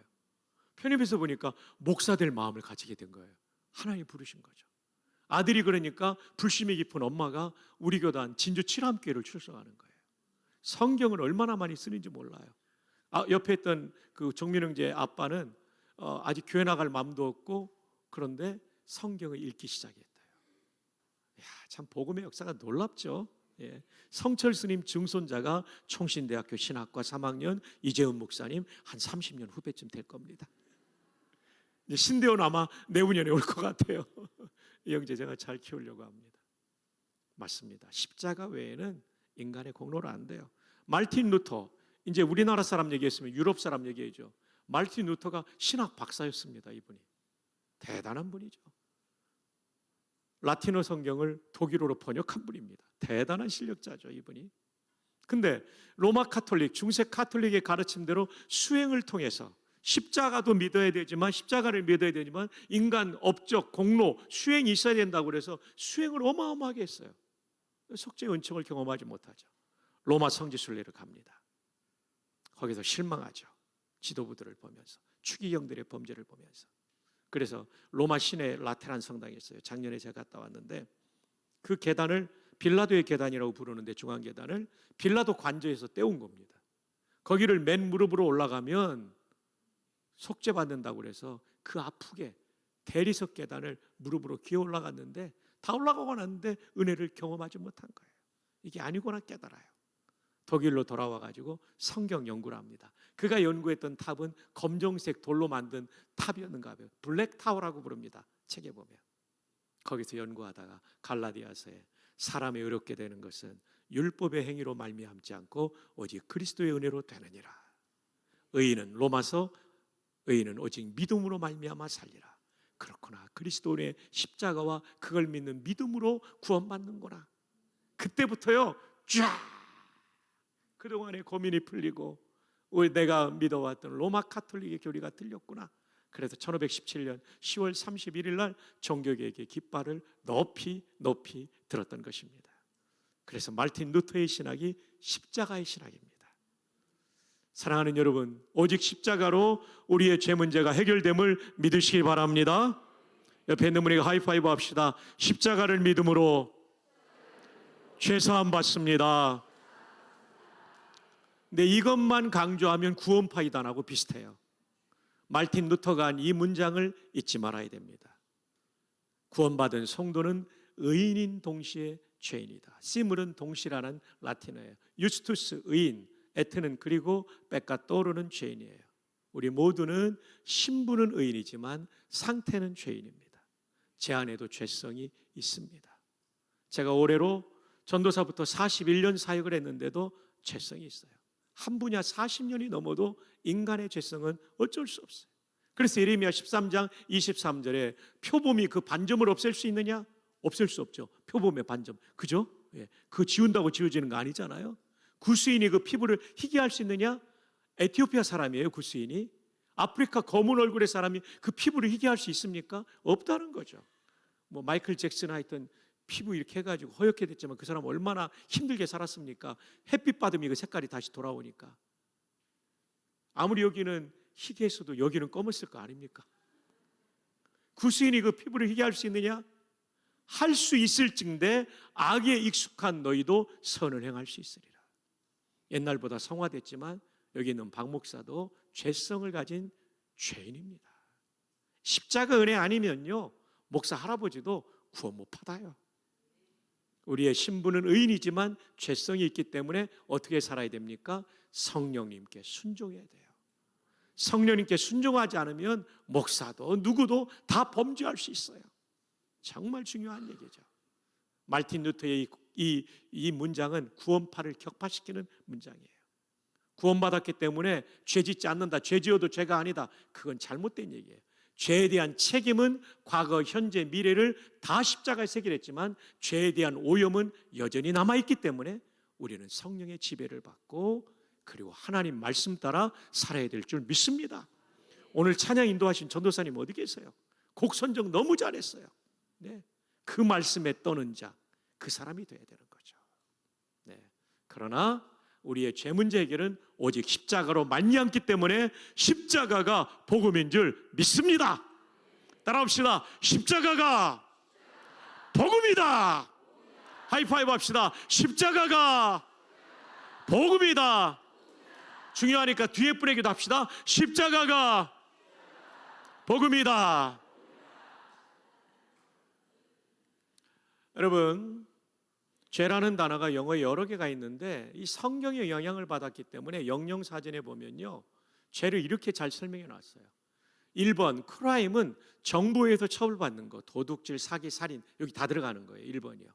편입해서 보니까 목사 될 마음을 가지게 된 거예요. 하나님 부르신 거죠. 아들이 그러니까 불심이 깊은 엄마가 우리 교단 진주 칠함교회를 출석하는 거예요. 성경을 얼마나 많이 쓰는지 몰라요. 옆에 있던 그 정민영제 아빠는 아직 교회 나갈 마음도 없고 그런데 성경을 읽기 시작했대요. 참 복음의 역사가 놀랍죠. 성철 스님 증손자가 총신대학교 신학과 3학년 이재훈 목사님 한 30년 후배쯤 될 겁니다. 이제 신대원 아마 내후년에 올 것 같아요. 이 형제 제가 잘 키우려고 합니다. 맞습니다. 십자가 외에는 인간의 공로는 안 돼요. 말틴 루터, 이제 우리나라 사람 얘기했으면 유럽 사람 얘기해죠. 말틴 루터가 신학 박사였습니다. 이분이 대단한 분이죠. 라틴어 성경을 독일어로 번역한 분입니다. 대단한 실력자죠, 이분이. 근데 로마 카톨릭, 중세 카톨릭의 가르침대로 수행을 통해서 십자가도 믿어야 되지만 십자가를 믿어야 되지만 인간 업적, 공로, 수행이 있어야 된다고 그래서 수행을 어마어마하게 했어요. 속죄의 은총을 경험하지 못하죠. 로마 성지순례를 갑니다. 거기서 실망하죠. 지도부들을 보면서, 추기경들의 범죄를 보면서. 그래서 로마 시내 라테란 성당이 있어요. 작년에 제가 갔다 왔는데 그 계단을 빌라도의 계단이라고 부르는데 중앙 계단을 빌라도 관저에서 떼온 겁니다. 거기를 맨 무릎으로 올라가면 속죄받는다고 그래서 그 아프게 대리석 계단을 무릎으로 기어 올라갔는데 다 올라가고 났는데 은혜를 경험하지 못한 거예요. 이게 아니구나 깨달아요. 독일로 돌아와가지고 성경 연구를 합니다. 그가 연구했던 탑은 검정색 돌로 만든 탑이었는가 봐요. 블랙타워라고 부릅니다. 책에 보면. 거기서 연구하다가 갈라디아서에 사람이 의롭게 되는 것은 율법의 행위로 말미암지 않고 오직 그리스도의 은혜로 되느니라. 의인은 로마서 의인은 오직 믿음으로 말미암아 살리라. 그렇구나. 그리스도의 십자가와 그걸 믿는 믿음으로 구원받는구나. 그때부터요. 쫙 그동안의 고민이 풀리고 내가 믿어왔던 로마 카톨릭의 교리가 틀렸구나. 그래서 1517년 10월 31일 날 종교개혁의 깃발을 높이 들었던 것입니다. 그래서 말틴 루터의 신학이 십자가의 신학입니다. 사랑하는 여러분, 오직 십자가로 우리의 죄 문제가 해결됨을 믿으시기 바랍니다. 옆에 있는 분에게 하이파이브 합시다. 십자가를 믿음으로 죄사함 받습니다. 근데 이것만 강조하면 구원파이단하고 비슷해요. 말틴 루터가 한 이 문장을 잊지 말아야 됩니다. 구원받은 성도는 의인인 동시에 죄인이다. 시물은 동시라는 라틴어예요. 유스투스 의인, 에트는 그리고 뺏가 떠오르는 죄인이에요. 우리 모두는 신분은 의인이지만 상태는 죄인입니다. 제 안에도 죄성이 있습니다. 제가 올해로 전도사부터 41년 사역을 했는데도 죄성이 있어요. 한 분야 40년이 넘어도 인간의 죄성은 어쩔 수 없어요. 그래서 예레미야 13장 23절에 표범이 그 반점을 없앨 수 있느냐? 없앨 수 없죠. 표범의 반점. 그죠? 예. 그 지운다고 지워지는 거 아니잖아요. 구스인이 그 피부를 희게 할 수 있느냐? 에티오피아 사람이에요, 구스인이. 아프리카 검은 얼굴의 사람이 그 피부를 희게 할 수 있습니까? 없다는 거죠. 뭐 마이클 잭슨 하여튼 피부 이렇게 해가지고 허옇게 됐지만 그 사람 얼마나 힘들게 살았습니까? 햇빛 받으면 그 색깔이 다시 돌아오니까. 아무리 여기는 희게 했어도 여기는 검었을 거 아닙니까? 구스인이 그 피부를 희게 할 수 있느냐? 할 수 있을진데 악에 익숙한 너희도 선을 행할 수 있으리라. 옛날보다 성화됐지만 여기 있는 박 목사도 죄성을 가진 죄인입니다. 십자가 은혜 아니면요, 목사 할아버지도 구원 못 받아요. 우리의 신분은 의인이지만 죄성이 있기 때문에 어떻게 살아야 됩니까? 성령님께 순종해야 돼요. 성령님께 순종하지 않으면 목사도 누구도 다 범죄할 수 있어요. 정말 중요한 얘기죠. 말틴 루터의 이 문장은 구원파를 격파시키는 문장이에요. 구원받았기 때문에 죄 짓지 않는다, 죄 지어도 죄가 아니다, 그건 잘못된 얘기예요. 죄에 대한 책임은 과거, 현재, 미래를 다 십자가에 새기랬지만 죄에 대한 오염은 여전히 남아있기 때문에 우리는 성령의 지배를 받고 그리고 하나님 말씀 따라 살아야 될 줄 믿습니다. 오늘 찬양 인도하신 전도사님 어디 계세요? 곡 선정 너무 잘했어요. 네. 그 말씀에 떠는 자, 그 사람이 돼야 되는 거죠. 네. 그러나 우리의 죄 문제 해결은 오직 십자가로 말미암기 때문에 십자가가 복음인 줄 믿습니다. 따라합시다. 십자가가 복음이다. 하이파이브 합시다. 십자가가 복음이다. 중요하니까 뒤에 분에게도 합시다. 십자가가 복음이다. 여러분, 죄라는 단어가 영어에 여러 개가 있는데 이 성경의 영향을 받았기 때문에 영영사전에 보면요, 죄를 이렇게 잘 설명해 놨어요. 1번, 크라임은 정부에서 처벌받는 거, 도둑질, 사기, 살인, 여기 다 들어가는 거예요. 1번이요.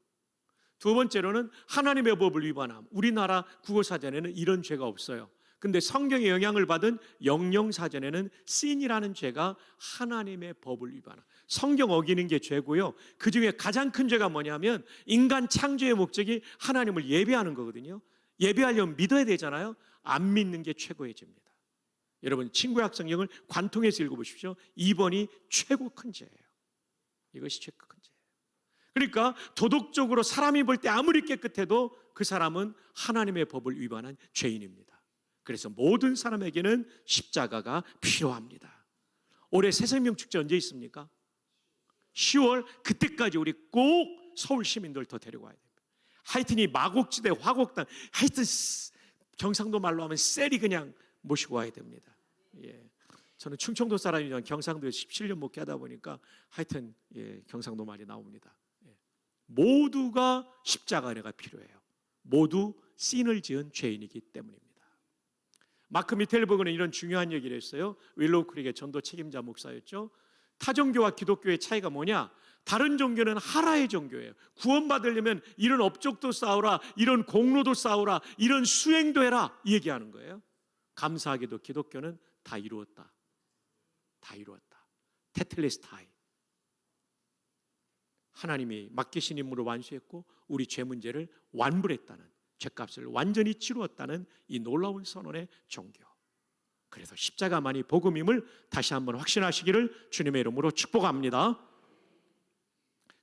두 번째로는 하나님의 법을 위반함. 우리나라 국어사전에는 이런 죄가 없어요. 근데 성경의 영향을 받은 영영사전에는 신이라는 죄가 하나님의 법을 위반함. 성경 어기는 게 죄고요. 그 중에 가장 큰 죄가 뭐냐면 인간 창조의 목적이 하나님을 예배하는 거거든요. 예배하려면 믿어야 되잖아요. 안 믿는 게 최고의 죄입니다. 여러분, 친구약 성경을 관통해서 읽어보십시오. 2번이 최고 큰 죄예요. 이것이 최고 큰 죄예요. 그러니까 도덕적으로 사람이 볼 때 아무리 깨끗해도 그 사람은 하나님의 법을 위반한 죄인입니다. 그래서 모든 사람에게는 십자가가 필요합니다. 올해 새생명 축제 언제 있습니까? 10월, 그때까지 우리 꼭 서울 시민들 더 데려가야 됩니다. 하여튼 이 마곡지대, 화곡당, 하여튼 경상도 말로 하면 셀이 그냥 모시고 와야 됩니다. 예. 저는 충청도 사람이지만 경상도에 17년 목회 하다 보니까 하여튼 경상도 말이 나옵니다. 예. 모두가 십자가 은혜가 필요해요. 모두 씬을 지은 죄인이기 때문입니다. 마크 미텔버그는 이런 중요한 얘기를 했어요. 윌로우 크릭의 전도 책임자 목사였죠. 타종교와 기독교의 차이가 뭐냐? 다른 종교는 하라의 종교예요. 구원받으려면 이런 업적도 쌓으라, 이런 공로도 쌓으라, 이런 수행도 해라, 이 얘기하는 거예요. 감사하게도 기독교는 다 이루었다. 다 이루었다. 테텔레스타이. 하나님이 맡기신 임무를 완수했고 우리 죄 문제를 완불했다는, 죄값을 완전히 치루었다는 이 놀라운 선언의 종교. 그래서 십자가만이 복음임을 다시 한번 확신하시기를 주님의 이름으로 축복합니다.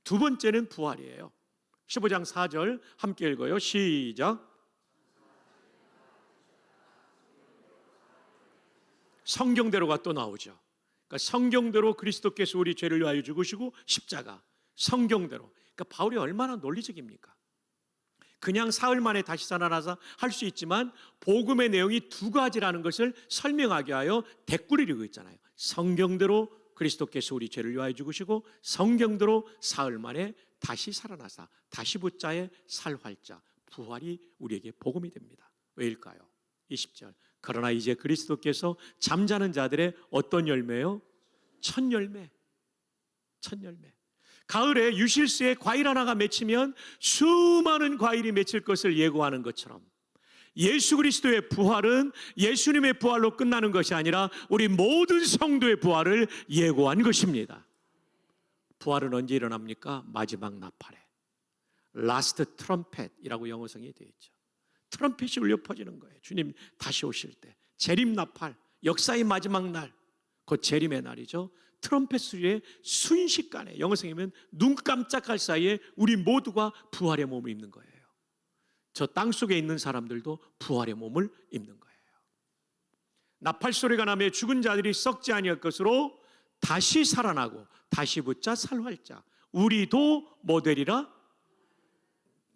두 번째는 부활이에요. 15장 4절 함께 읽어요. 시작. 성경대로가 또 나오죠. 그러니까 성경대로 그리스도께서 우리 죄를 위하여 죽으시고 십자가, 성경대로. 그러니까 바울이 얼마나 논리적입니까? 그냥 사흘 만에 다시 살아나서 할 수 있지만 복음의 내용이 두 가지라는 것을 설명하기 위하여 댓글을 읽고 있잖아요. 성경대로 그리스도께서 우리 죄를 위하여 죽으시고 성경대로 사흘 만에 다시 살아나사 다시 붙자의 살활자 부활이 우리에게 복음이 됩니다. 왜일까요? 20절. 그러나 이제 그리스도께서 잠자는 자들의 어떤 열매요? 첫 열매. 첫 열매. 가을에 유실수에 과일 하나가 맺히면 수많은 과일이 맺힐 것을 예고하는 것처럼 예수 그리스도의 부활은 예수님의 부활로 끝나는 것이 아니라 우리 모든 성도의 부활을 예고한 것입니다. 부활은 언제 일어납니까? 마지막 나팔에. 라스트 트럼펫이라고 영어성이 되어 있죠. 트럼펫이 울려 퍼지는 거예요. 주님 다시 오실 때. 재림 나팔, 역사의 마지막 날, 곧 재림의 날이죠. 트럼펫 소리에 순식간에, 영어성이면 눈 깜짝할 사이에 우리 모두가 부활의 몸을 입는 거예요. 저 땅속에 있는 사람들도 부활의 몸을 입는 거예요. 나팔 소리가 나며 죽은 자들이 썩지 아니할 것으로 다시 살아나고 다시 붙자 살활자 우리도 뭐 되리라?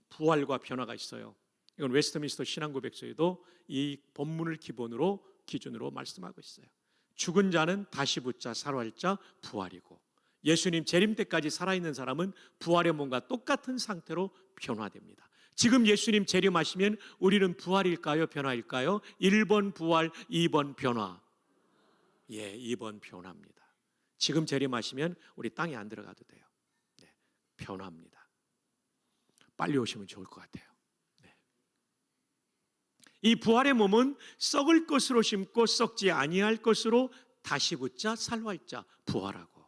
부활과 변화가 있어요. 이건 웨스트민스터 신앙고백서에도 이 본문을 기준으로 말씀하고 있어요. 죽은 자는 다시 붙자 살활자 부활이고 예수님 재림 때까지 살아있는 사람은 부활의 몸과 똑같은 상태로 변화됩니다. 지금 예수님 재림하시면 우리는 부활일까요? 변화일까요? 1번 부활, 2번 변화. 예, 2번 변화입니다. 지금 재림하시면 우리 땅에 안 들어가도 돼요. 네, 변화입니다. 빨리 오시면 좋을 것 같아요. 네. 이 부활의 몸은 썩을 것으로 심고 썩지 아니할 것으로 다시 붙자 살활자 부활하고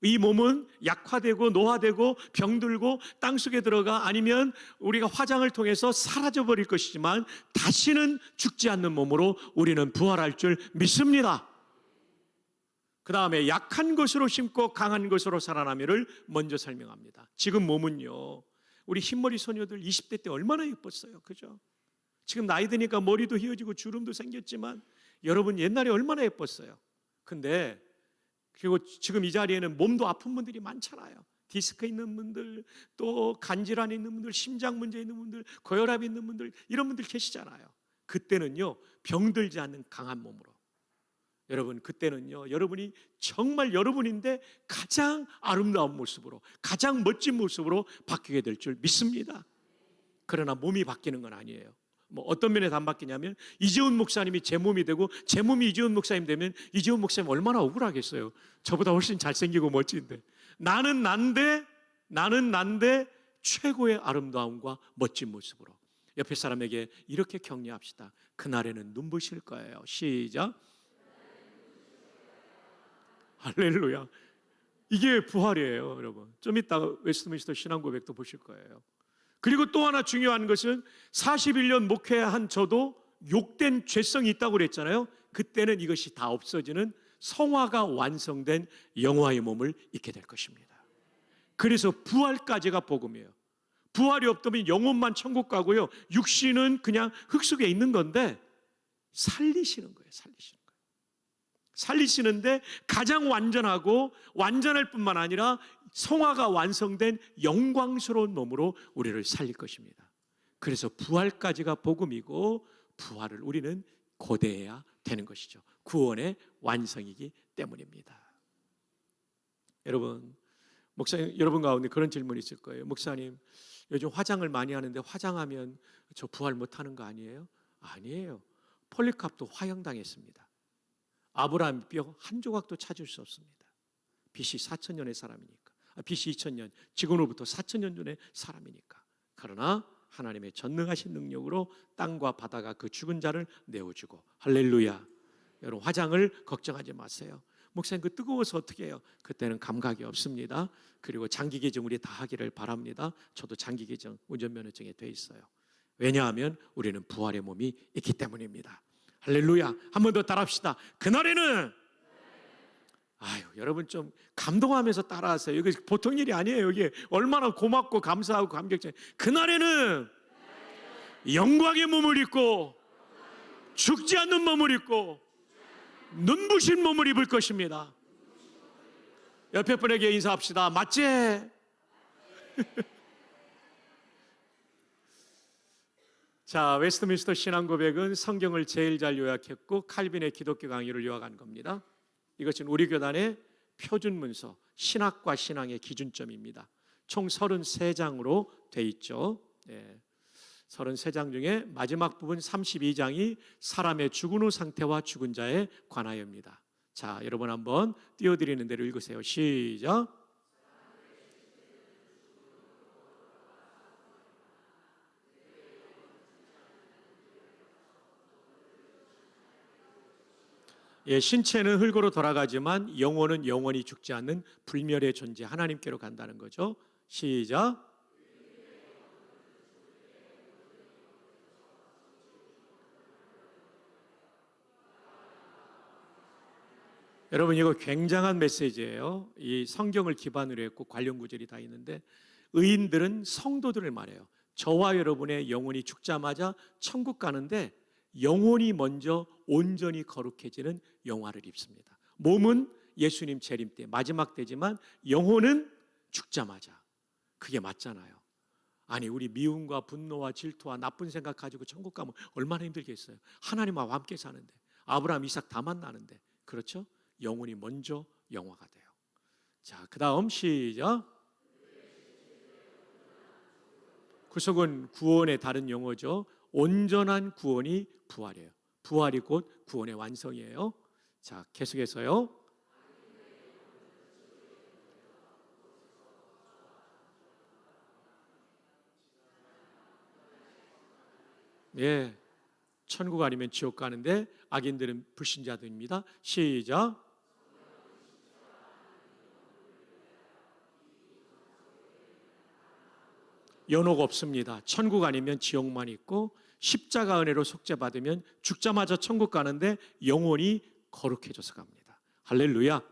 이 몸은 약화되고 노화되고 병들고 땅속에 들어가 아니면 우리가 화장을 통해서 사라져버릴 것이지만 다시는 죽지 않는 몸으로 우리는 부활할 줄 믿습니다. 그 다음에 약한 것으로 심고 강한 것으로 살아나며를 먼저 설명합니다. 지금 몸은요, 우리 흰머리 소녀들 20대 때 얼마나 예뻤어요. 그죠? 지금 나이 드니까 머리도 휘어지고 주름도 생겼지만 여러분 옛날에 얼마나 예뻤어요. 근데 그리고 지금 이 자리에는 몸도 아픈 분들이 많잖아요. 디스크 있는 분들, 또 간질환 있는 분들, 심장 문제 있는 분들, 고혈압 있는 분들, 이런 분들 계시잖아요. 그때는요, 병들지 않는 강한 몸으로. 여러분, 그때는요, 여러분이 정말 여러분인데 가장 아름다운 모습으로, 가장 멋진 모습으로 바뀌게 될 줄 믿습니다. 그러나 몸이 바뀌는 건 아니에요. 뭐 어떤 면에서 안 바뀌냐면 이재훈 목사님이 제 몸이 되고 제 몸이 이재훈 목사님 되면 이재훈 목사님 얼마나 억울하겠어요. 저보다 훨씬 잘생기고 멋진데 나는 난데 최고의 아름다움과 멋진 모습으로 옆에 사람에게 이렇게 격려합시다. 그날에는 눈부실 거예요. 시작. 할렐루야. 이게 부활이에요, 여러분. 좀 이따가 웨스트민스터 신앙고백도 보실 거예요. 그리고 또 하나 중요한 것은 41년 목회한 저도 욕된 죄성이 있다고 그랬잖아요. 그때는 이것이 다 없어지는 성화가 완성된 영화의 몸을 입게 될 것입니다. 그래서 부활까지가 복음이에요. 부활이 없다면 영혼만 천국 가고요. 육신은 그냥 흙 속에 있는 건데 살리시는 거예요. 살리시는데 가장 완전하고 완전할 뿐만 아니라 성화가 완성된 영광스러운 몸으로 우리를 살릴 것입니다. 그래서 부활까지가 복음이고 부활을 우리는 고대해야 되는 것이죠. 구원의 완성이기 때문입니다. 여러분, 목사님, 여러분 가운데 그런 질문이 있을 거예요. 목사님, 요즘 화장을 많이 하는데 화장하면 저 부활 못하는 거 아니에요? 아니에요. 폴리캅도 화형당했습니다. 아브라함 뼈 한 조각도 찾을 수 없습니다. BC 4,000년의 사람이니까. BC 2,000년, 지금으로부터 4,000년 전의 사람이니까. 그러나 하나님의 전능하신 능력으로 땅과 바다가 그 죽은 자를 내어주고 할렐루야. 여러분 화장을 걱정하지 마세요. 목사님 그 뜨거워서 어떻게 해요? 그때는 감각이 없습니다. 그리고 장기 개정 우리 다 하기를 바랍니다. 저도 장기 개정 운전면허증에 돼 있어요. 왜냐하면 우리는 부활의 몸이 있기 때문입니다. 할렐루야. 한 번 더 따라합시다. 그날에는 여러분 좀 감동하면서 따라하세요. 이거 보통 일이 아니에요. 이게 얼마나 고맙고 감사하고 감격해. 그날에는 영광의 몸을 입고 죽지 않는 몸을 입고 눈부신 몸을 입을 것입니다. 옆에 분에게 인사합시다. 맞지? 자, 웨스트민스터 신앙고백은 성경을 제일 잘 요약했고 칼빈의 기독교 강의를 요약한 겁니다. 이것은 우리 교단의 표준 문서, 신학과 신앙의 기준점입니다. 총 33장으로 돼 있죠. 33장 중에 마지막 부분 32장이 사람의 죽은 후 상태와 죽은 자에 관하여입니다. 자, 여러분 한번 띄워드리는 대로 읽으세요. 시작. 신체는 흙으로 돌아가지만 영혼은 영원히 죽지 않는 불멸의 존재 하나님께로 간다는 거죠. 시작. 여러분 이거 굉장한 메시지예요. 이 성경을 기반으로 했고 관련 구절이 다 있는데 의인들은 성도들을 말해요. 저와 여러분의 영혼이 죽자마자 천국 가는데 영혼이 먼저 온전히 거룩해지는 영화를 입습니다. 몸은 예수님 재림 때 마지막 때지만 영혼은 죽자마자. 그게 맞잖아요. 아니 우리 미움과 분노와 질투와 나쁜 생각 가지고 천국 가면 얼마나 힘들겠어요. 하나님과 함께 사는데 아브라함 이삭 다 만나는데 그렇죠? 영혼이 먼저 영화가 돼요. 자, 그 다음 시작. 구속은 구원의 다른 용어죠. 온전한 구원이 부활이에요. 부활이 곧 구원의 완성이에요. 자, 계속해서요. 예, 천국 아니면 지옥 가는데 악인들은 불신자들입니다. 시작. 연호가 없습니다. 천국 아니면 지옥만 있고 십자가 은혜로 속죄받으면 죽자마자 천국 가는데 영혼이 거룩해져서 갑니다. 할렐루야.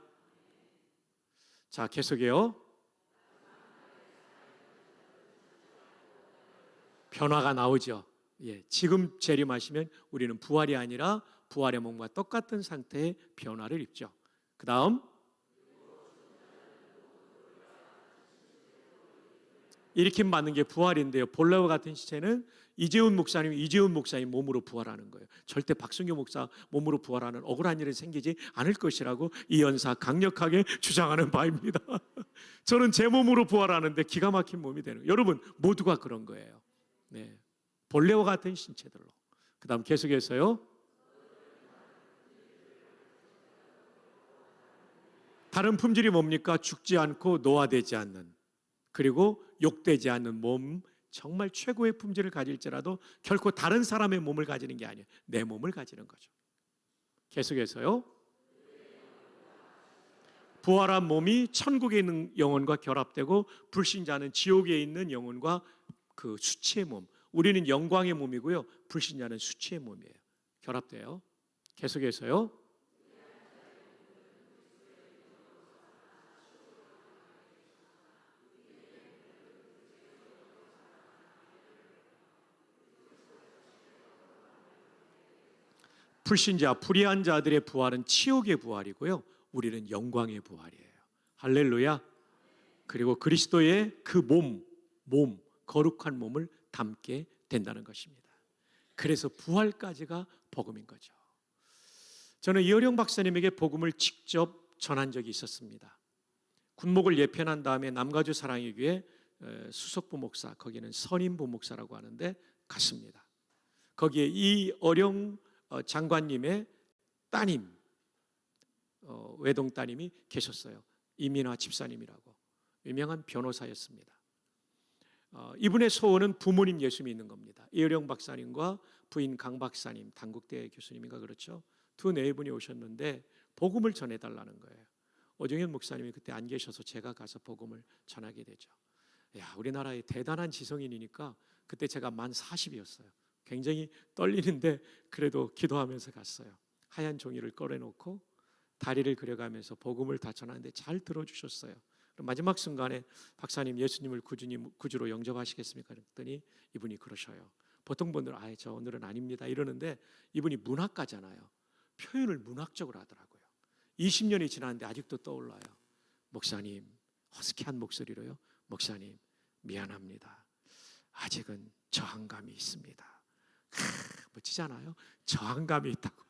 자, 계속해요. 변화가 나오죠. 예, 지금 재림하시면 우리는 부활이 아니라 부활의 몸과 똑같은 상태의 변화를 입죠. 그 다음 일으킴 받는 게 부활인데요. 본래와 같은 시체는 이재훈 목사님 몸으로 부활하는 거예요. 절대 박순교 목사 몸으로 부활하는 억울한 일은 생기지 않을 것이라고 이 연사 강력하게 주장하는 바입니다. 저는 제 몸으로 부활하는데 기가 막힌 몸이 되는 거예요. 여러분 모두가 그런 거예요. 네, 본래와 같은 신체들로. 그 다음 계속해서요. 다른 품질이 뭡니까? 죽지 않고 노화되지 않는, 그리고 욕되지 않는 몸, 정말 최고의 품질을 가질지라도 결코 다른 사람의 몸을 가지는 게 아니에요. 내 몸을 가지는 거죠. 계속해서요. 부활한 몸이 천국에 있는 영혼과 결합되고 불신자는 지옥에 있는 영혼과 그 수치의 몸. 우리는 영광의 몸이고요. 불신자는 수치의 몸이에요. 결합돼요. 계속해서요. 불신자, 불의한 자들의 부활은 치욕의 부활이고요. 우리는 영광의 부활이에요. 할렐루야. 그리고 그리스도의 그 몸, 거룩한 몸을 담게 된다는 것입니다. 그래서 부활까지가 복음인 거죠. 저는 이어령 박사님에게 복음을 직접 전한 적이 있었습니다. 군목을 예편한 다음에 남가주 사랑의 교회 수석부 목사, 거기는 선임 부목사라고 하는데 갔습니다. 거기에 이어령 장관님의 따님, 외동 따님이 계셨어요. 이민화 집사님이라고 유명한 변호사였습니다. 이분의 소원은 부모님 예수 믿는 겁니다. 이어령 박사님과 부인 강 박사님, 단국대 교수님인가 그렇죠. 두 네 분이 오셨는데 복음을 전해달라는 거예요. 오정현 목사님이 그때 안 계셔서 제가 가서 복음을 전하게 되죠. 야, 우리나라의 대단한 지성인이니까 그때 제가 만 40이었어요. 굉장히 떨리는데 그래도 기도하면서 갔어요. 하얀 종이를 꺼내놓고 다리를 그려가면서 복음을 다 전하는데 잘 들어주셨어요. 마지막 순간에 박사님 예수님을 구주로 영접하시겠습니까? 그랬더니 이분이 그러셔요. 보통 분들은 저 오늘은 아닙니다 이러는데 이분이 문학가잖아요. 표현을 문학적으로 하더라고요. 20년이 지났는데 아직도 떠올라요. 목사님, 허스키한 목소리로요. 목사님, 미안합니다. 아직은 저항감이 있습니다. 멋지잖아요. 저항감이 있다고.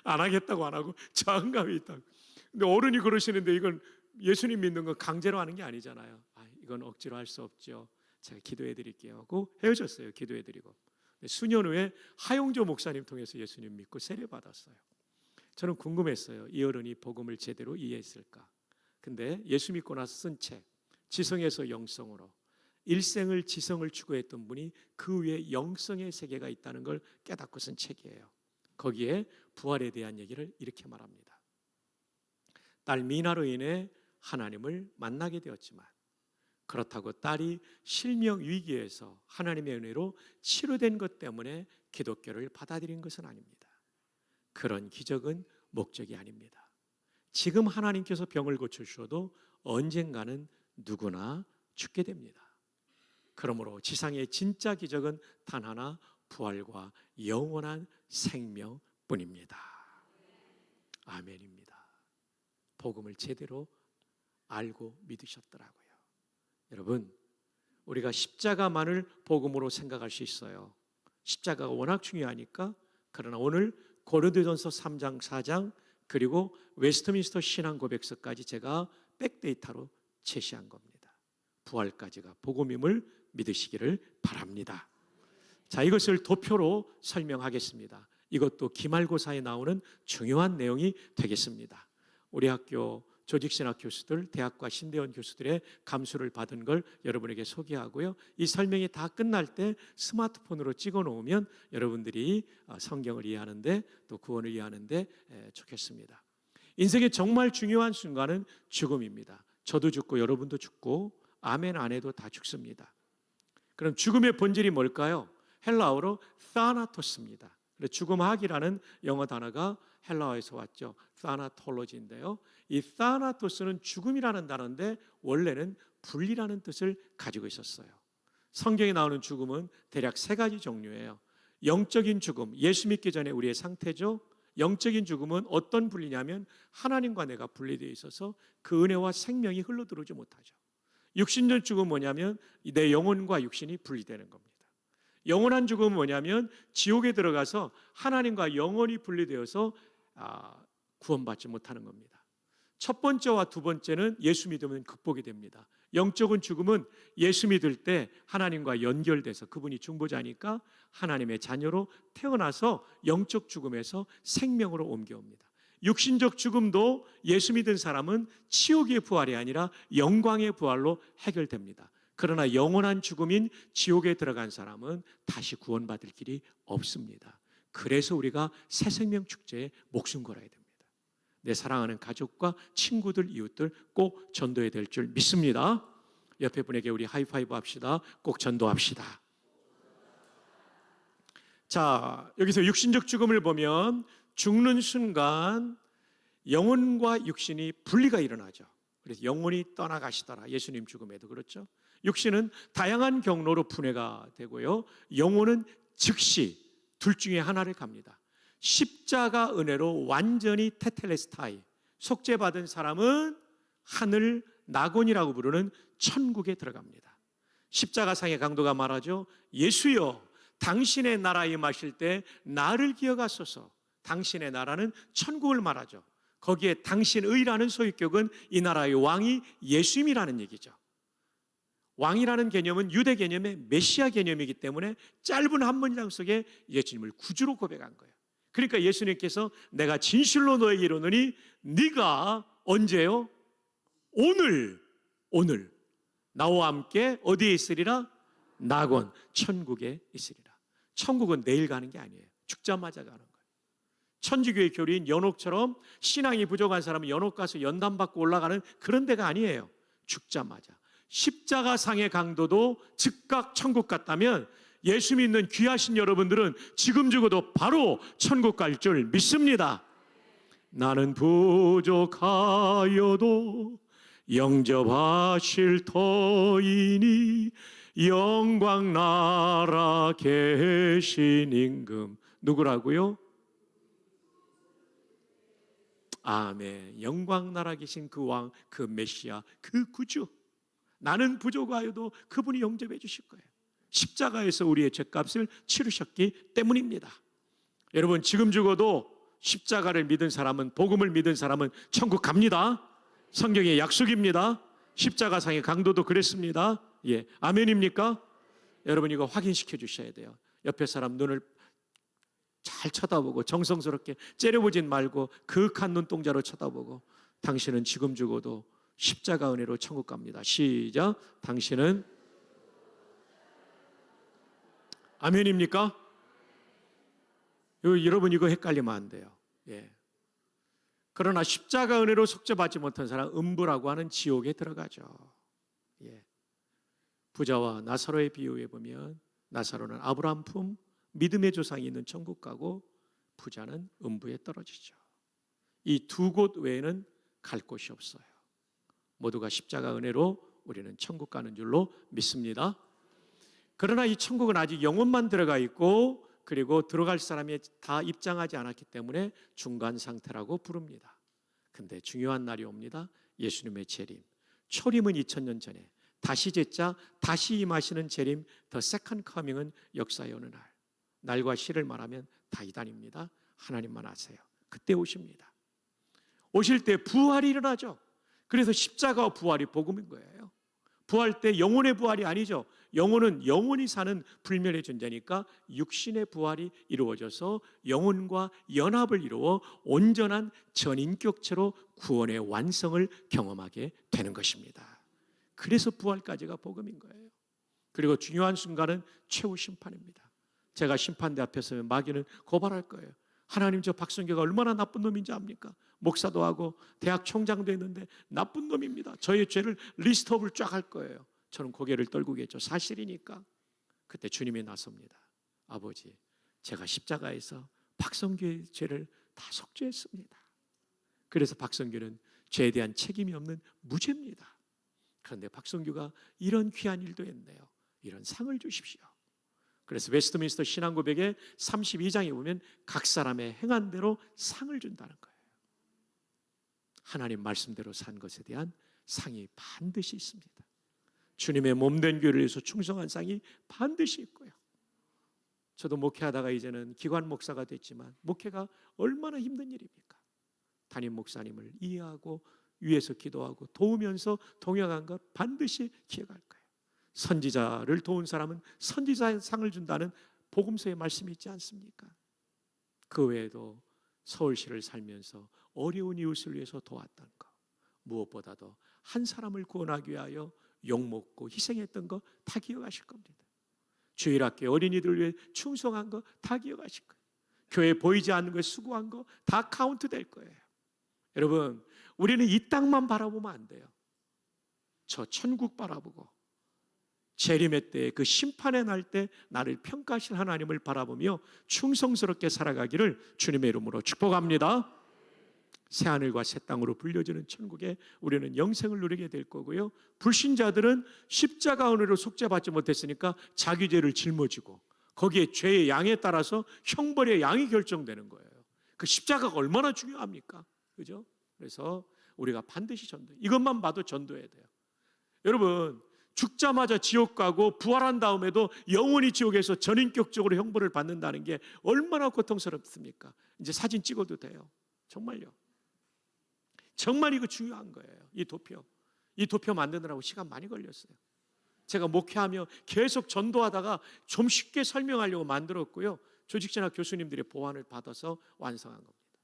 안 하겠다고 안 하고 저항감이 있다고. 근데 어른이 그러시는데 이건 예수님 믿는 건 강제로 하는 게 아니잖아요. 이건 억지로 할 수 없죠. 제가 기도해 드릴게요 하고 헤어졌어요. 기도해 드리고. 수년 후에 하용조 목사님 통해서 예수님 믿고 세례 받았어요. 저는 궁금했어요. 이 어른이 복음을 제대로 이해했을까? 근데 예수 믿고 나서 쓴 책, 지성에서 영성으로, 일생을 지성을 추구했던 분이 그 위에 영성의 세계가 있다는 걸 깨닫고 쓴 책이에요. 거기에 부활에 대한 얘기를 이렇게 말합니다. 딸 미나로 인해 하나님을 만나게 되었지만, 그렇다고 딸이 실명 위기에서 하나님의 은혜로 치료된 것 때문에 기독교를 받아들인 것은 아닙니다. 그런 기적은 목적이 아닙니다. 지금 하나님께서 병을 고쳐주셔도 언젠가는 누구나 죽게 됩니다. 그러므로 지상의 진짜 기적은 단 하나, 부활과 영원한 생명뿐입니다. 아멘입니다. 복음을 제대로 알고 믿으셨더라고요. 여러분, 우리가 십자가만을 복음으로 생각할 수 있어요. 십자가가 워낙 중요하니까. 그러나 오늘 고린도전서 3장 4장 그리고 웨스트민스터 신앙 고백서까지 제가 백데이터로 제시한 겁니다. 부활까지가 복음임을 믿으시기를 바랍니다. 자, 이것을 도표로 설명하겠습니다. 이것도 기말고사에 나오는 중요한 내용이 되겠습니다. 우리 학교 조직신학 교수들, 대학과 신대원 교수들의 감수를 받은 걸 여러분에게 소개하고요. 이 설명이 다 끝날 때 스마트폰으로 찍어 놓으면 여러분들이 성경을 이해하는데 또 구원을 이해하는데 좋겠습니다. 인생의 정말 중요한 순간은 죽음입니다. 저도 죽고 여러분도 죽고 아멘 안 해도 다 죽습니다. 그럼 죽음의 본질이 뭘까요? 헬라어로 타나토스입니다. 죽음학이라는 영어 단어가 헬라어에서 왔죠. 타나톨로지인데요. 이 타나토스는 죽음이라는 단어인데 원래는 분리라는 뜻을 가지고 있었어요. 성경에 나오는 죽음은 대략 세 가지 종류예요. 영적인 죽음, 예수 믿기 전에 우리의 상태죠. 영적인 죽음은 어떤 분리냐면 하나님과 내가 분리되어 있어서 그 은혜와 생명이 흘러들어오지 못하죠. 육신적 죽음은 뭐냐면 내 영혼과 육신이 분리되는 겁니다. 영원한 죽음은 뭐냐면 지옥에 들어가서 하나님과 영원히 분리되어서 구원받지 못하는 겁니다. 첫 번째와 두 번째는 예수 믿으면 극복이 됩니다. 영적인 죽음은 예수 믿을 때 하나님과 연결돼서 그분이 중보자니까 하나님의 자녀로 태어나서 영적 죽음에서 생명으로 옮겨옵니다. 육신적 죽음도 예수 믿은 사람은 치욕의 부활이 아니라 영광의 부활로 해결됩니다. 그러나 영원한 죽음인 지옥에 들어간 사람은 다시 구원받을 길이 없습니다. 그래서 우리가 새생명 축제에 목숨 걸어야 됩니다. 내 사랑하는 가족과 친구들, 이웃들 꼭 전도해야 될 줄 믿습니다. 옆에 분에게 우리 하이파이브 합시다. 꼭 전도합시다. 자, 여기서 육신적 죽음을 보면 죽는 순간 영혼과 육신이 분리가 일어나죠. 그래서 영혼이 떠나가시더라. 예수님 죽음에도 그렇죠. 육신은 다양한 경로로 분해가 되고요. 영혼은 즉시 둘 중에 하나를 갑니다. 십자가 은혜로 완전히 테텔레스타이, 속죄받은 사람은 하늘 낙원이라고 부르는 천국에 들어갑니다. 십자가상의 강도가 말하죠. 예수여, 당신의 나라에 임하실 때 나를 기억하소서. 당신의 나라는 천국을 말하죠. 거기에 당신의라는 소유격은 이 나라의 왕이 예수님이라는 얘기죠. 왕이라는 개념은 유대 개념의 메시아 개념이기 때문에 짧은 한 문장 속에 예수님을 구주로 고백한 거예요. 그러니까 예수님께서 내가 진실로 너에게 이르노니 네가 언제요? 오늘 나와 함께 어디에 있으리라? 낙원, 천국에 있으리라. 천국은 내일 가는 게 아니에요. 죽자마자 가는 거예요. 천주교의 교리인 연옥처럼 신앙이 부족한 사람은 연옥 가서 연단 받고 올라가는 그런 데가 아니에요. 죽자마자. 십자가상의 강도도 즉각 천국 갔다면 예수 믿는 귀하신 여러분들은 지금 죽어도 바로 천국 갈 줄 믿습니다. 나는 부족하여도 영접하실 터이니 영광 나라 계신 임금. 누구라고요? 아멘. 영광 나라 계신 그 왕, 그 메시아, 그 구주. 나는 부족하여도 그분이 영접해 주실 거예요. 십자가에서 우리의 죄값을 치르셨기 때문입니다. 여러분, 지금 죽어도 십자가를 믿은 사람은, 복음을 믿은 사람은 천국 갑니다. 성경의 약속입니다. 십자가상의 강도도 그랬습니다. 예, 아멘입니까? 여러분, 이거 확인시켜 주셔야 돼요. 옆에 사람 눈을 잘 쳐다보고 정성스럽게 째려보진 말고 그윽한 눈동자로 쳐다보고, 당신은 지금 죽어도 십자가 은혜로 천국 갑니다. 시작. 당신은, 아멘입니까? 여러분, 이거 헷갈리면 안 돼요. 예. 그러나 십자가 은혜로 속죄받지 못한 사람, 음부라고 하는 지옥에 들어가죠. 예. 부자와 나사로의 비유에 보면, 나사로는 아브라함 품 믿음의 조상이 있는 천국 가고, 부자는 음부에 떨어지죠. 이 두 곳 외에는 갈 곳이 없어요. 모두가 십자가 은혜로 우리는 천국 가는 줄로 믿습니다. 그러나 이 천국은 아직 영혼만 들어가 있고, 그리고 들어갈 사람이 다 입장하지 않았기 때문에 중간 상태라고 부릅니다. 근데 중요한 날이 옵니다. 예수님의 재림. 초림은 2000년 전에, 다시 제자, 다시 임하시는 재림, 더 세컨드 커밍은 역사의 어느 날. 날과 시를 말하면 다 이단입니다. 하나님만 아세요. 그때 오십니다. 오실 때 부활이 일어나죠. 그래서 십자가와 부활이 복음인 거예요. 부활 때 영혼의 부활이 아니죠. 영혼은 영원히 사는 불멸의 존재니까 육신의 부활이 이루어져서 영혼과 연합을 이루어 온전한 전인격체로 구원의 완성을 경험하게 되는 것입니다. 그래서 부활까지가 복음인 거예요. 그리고 중요한 순간은 최후 심판입니다. 제가 심판대 앞에 서면 마귀는 고발할 거예요. 하나님, 저 박성규가 얼마나 나쁜 놈인지 압니까? 목사도 하고 대학 총장도 했는데 나쁜 놈입니다. 저의 죄를 리스트업을 쫙 할 거예요. 저는 고개를 떨구겠죠. 사실이니까. 그때 주님이 나섭니다. 아버지, 제가 십자가에서 박성규의 죄를 다 속죄했습니다. 그래서 박성규는 죄에 대한 책임이 없는 무죄입니다. 그런데 박성규가 이런 귀한 일도 했네요. 이런 상을 주십시오. 그래서 웨스트민스터 신앙고백의 32장에 보면 각 사람의 행한 대로 상을 준다는 거예요. 하나님 말씀대로 산 것에 대한 상이 반드시 있습니다. 주님의 몸된 교회를 위해서 충성한 상이 반드시 있고요. 저도 목회하다가 이제는 기관 목사가 됐지만 목회가 얼마나 힘든 일입니까? 담임 목사님을 이해하고 위에서 기도하고 도우면서 동역한 것 반드시 기억할 거예요. 선지자를 도운 사람은 선지자의 상을 준다는 복음서의 말씀이 있지 않습니까? 그 외에도 서울시를 살면서 어려운 이웃을 위해서 도왔던 것, 무엇보다도 한 사람을 구원하기 위하여 욕먹고 희생했던 거 다 기억하실 겁니다. 주일학교 어린이들 위해 충성한 거 다 기억하실 거예요. 교회 보이지 않는 거에 수고한 거 다 카운트 될 거예요. 여러분, 우리는 이 땅만 바라보면 안 돼요. 저 천국 바라보고 재림의 때, 그 심판의 날 때 나를 평가하실 하나님을 바라보며 충성스럽게 살아가기를 주님의 이름으로 축복합니다. 새하늘과 새 땅으로 불려지는 천국에 우리는 영생을 누리게 될 거고요. 불신자들은 십자가 은혜로 속죄받지 못했으니까 자기 죄를 짊어지고 거기에 죄의 양에 따라서 형벌의 양이 결정되는 거예요. 그 십자가가 얼마나 중요합니까? 그죠? 그래서 우리가 반드시 전도해. 이것만 봐도 전도해야 돼요. 여러분, 죽자마자 지옥 가고 부활한 다음에도 영원히 지옥에서 전인격적으로 형벌을 받는다는 게 얼마나 고통스럽습니까? 이제 사진 찍어도 돼요. 정말요. 정말 이거 중요한 거예요. 이 도표 만드느라고 시간 많이 걸렸어요. 제가 목회하며 계속 전도하다가 좀 쉽게 설명하려고 만들었고요. 조직진학 교수님들의 보완을 받아서 완성한 겁니다.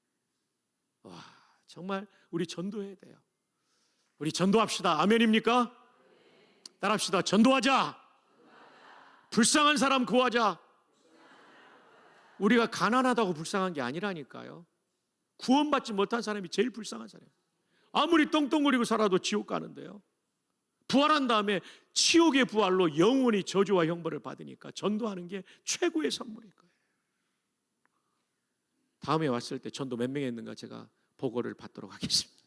와, 정말 우리 전도해야 돼요. 우리 전도합시다. 아멘입니까? 따라합시다. 전도하자. 불쌍한 사람 구하자. 우리가 가난하다고 불쌍한 게 아니라니까요. 구원받지 못한 사람이 제일 불쌍한 사람이에요. 아무리 떵떵거리고 살아도 지옥 가는데요. 부활한 다음에 치욕의 부활로 영원히 저주와 형벌을 받으니까 전도하는 게 최고의 선물일 거예요. 다음에 왔을 때 전도 몇 명 했는가 제가 보고를 받도록 하겠습니다.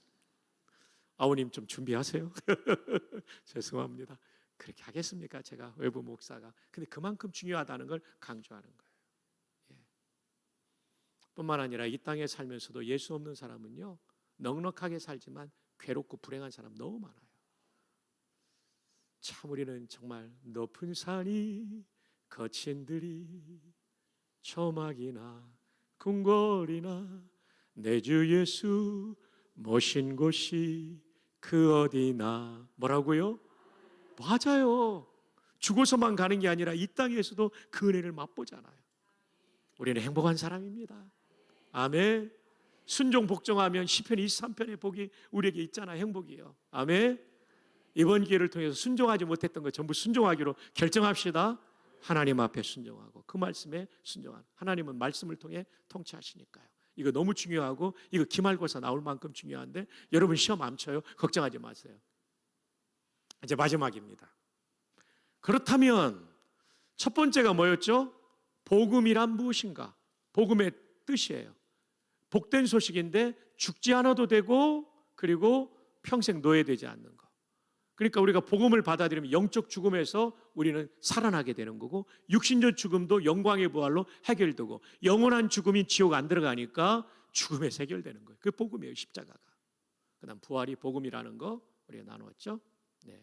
아우님 좀 준비하세요. 죄송합니다. 그렇게 하겠습니까? 제가 외부 목사가. 근데 그만큼 중요하다는 걸 강조하는 거예요. 예. 뿐만 아니라 이 땅에 살면서도 예수 없는 사람은요, 넉넉하게 살지만 괴롭고 불행한 사람 너무 많아요. 참 우리는 정말 높은 산이 거친 들이 초막이나 궁궐이나 내 주 예수 모신 곳이 그 어디나. 뭐라고요? 맞아요. 죽어서만 가는 게 아니라 이 땅에서도 그 은혜를 맛보잖아요. 우리는 행복한 사람입니다. 아멘. 순종 복종하면 시편 23편의 복이 우리에게 있잖아요. 행복이요. 아멘. 이번 기회를 통해서 순종하지 못했던 거 전부 순종하기로 결정합시다. 하나님 앞에 순종하고 그 말씀에 순종하는. 하나님은 말씀을 통해 통치하시니까요. 이거 너무 중요하고 이거 기말고사 나올 만큼 중요한데 여러분 시험 안 쳐요. 걱정하지 마세요. 이제 마지막입니다. 그렇다면 첫 번째가 뭐였죠? 복음이란 무엇인가? 복음의 뜻이에요. 복된 소식인데 죽지 않아도 되고 그리고 평생 노예되지 않는 거. 그러니까 우리가 복음을 받아들이면 영적 죽음에서 우리는 살아나게 되는 거고 육신적 죽음도 영광의 부활로 해결되고 영원한 죽음이 지옥 안 들어가니까 죽음에서 해결되는 거예요. 그게 복음이에요. 십자가가. 그다음 부활이 복음이라는 거 우리가 나누었죠. 네.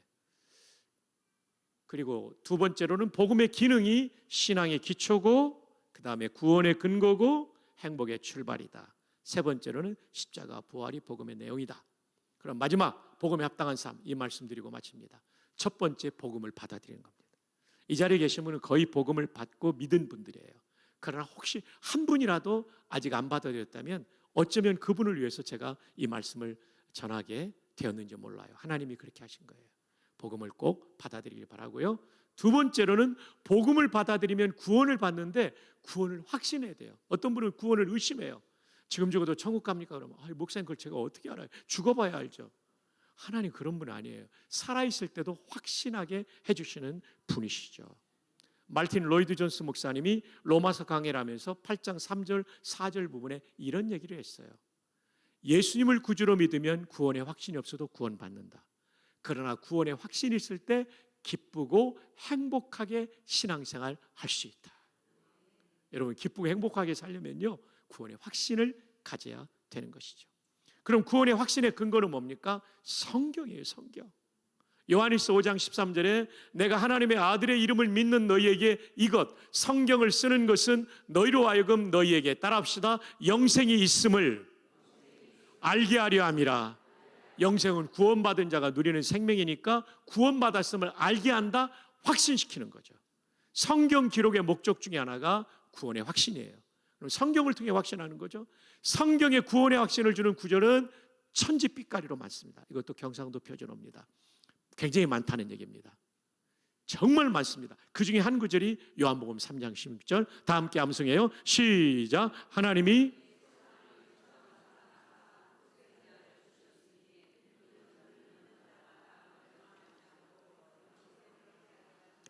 그리고 두 번째로는 복음의 기능이 신앙의 기초고 그다음에 구원의 근거고 행복의 출발이다. 세 번째로는 십자가 부활이 복음의 내용이다. 그럼 마지막 복음에 합당한 삶 이 말씀드리고 마칩니다. 첫 번째 복음을 받아들이는 겁니다. 이 자리에 계신 분은 거의 복음을 받고 믿은 분들이에요. 그러나 혹시 한 분이라도 아직 안 받아들였다면 어쩌면 그분을 위해서 제가 이 말씀을 전하게 되었는지 몰라요. 하나님이 그렇게 하신 거예요. 복음을 꼭 받아들이길 바라고요. 두 번째로는 복음을 받아들이면 구원을 받는데 구원을 확신해야 돼요. 어떤 분은 구원을 의심해요. 지금 죽어도 천국 갑니까? 그러면 목사님 그걸 제가 어떻게 알아요? 죽어봐야 알죠. 하나님 그런 분 아니에요. 살아있을 때도 확신하게 해주시는 분이시죠. 말틴 로이드 존스 목사님이 로마서 강해를 하면서 8장 3절 4절 부분에 이런 얘기를 했어요. 예수님을 구주로 믿으면 구원의 확신이 없어도 구원받는다. 그러나 구원의 확신이 있을 때 기쁘고 행복하게 신앙생활 할 수 있다. 여러분 기쁘고 행복하게 살려면요 구원의 확신을 가져야 되는 것이죠. 그럼 구원의 확신의 근거는 뭡니까? 성경이에요. 성경. 요한일서 5장 13절에 내가 하나님의 아들의 이름을 믿는 너희에게 이것 성경을 쓰는 것은 너희로 하여금 너희에게 따라합시다. 영생이 있음을 알게 하려 함이라. 영생은 구원받은 자가 누리는 생명이니까 구원받았음을 알게 한다. 확신시키는 거죠. 성경 기록의 목적 중에 하나가 구원의 확신이에요. 그럼 성경을 통해 확신하는 거죠. 성경의 구원의 확신을 주는 구절은 천지빛깔이로 많습니다. 이것도 경상도 표준어입니다. 굉장히 많다는 얘기입니다. 정말 많습니다. 그 중에 한 구절이 요한복음 3장 16절. 다 함께 암송해요. 시작. 하나님이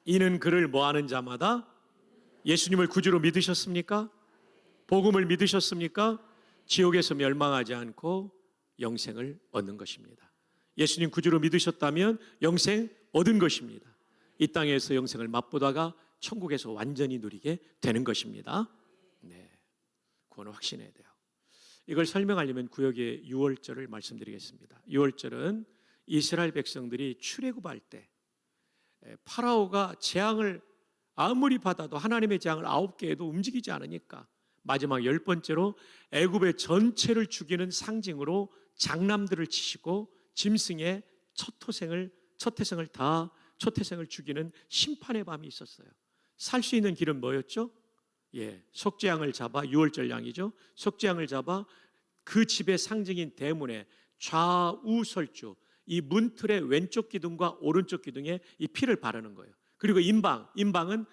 이는 그를 뭐하는 자마다 예수님을 구주로 믿으셨습니까? 복음을 믿으셨습니까? 지옥에서 멸망하지 않고 영생을 얻는 것입니다. 예수님 구주로 믿으셨다면 영생 얻은 것입니다. 이 땅에서 영생을 맛보다가 천국에서 완전히 누리게 되는 것입니다. 네, 그거는 확신해야 돼요. 이걸 설명하려면 구약의 유월절을 말씀드리겠습니다. 유월절은 이스라엘 백성들이 출애굽할 때 파라오가 재앙을 아무리 받아도 하나님의 재앙을 9개 해도 움직이지 않으니까 마지막 10번째로 애굽의 전체를 죽이는 상징으로 장남들을 치시고 짐승의 첫 태생을 죽이는 심판의 밤이 있었어요. 살 수 있는 길은 뭐였죠? 속죄양을 잡아, 유월절 양이죠. 속죄양을 잡아 그 집의 상징인 대문에 좌우 설주, 이 문틀의 왼쪽 기둥과 오른쪽 기둥에 이 피를 바르는 거예요. 그리고 인방은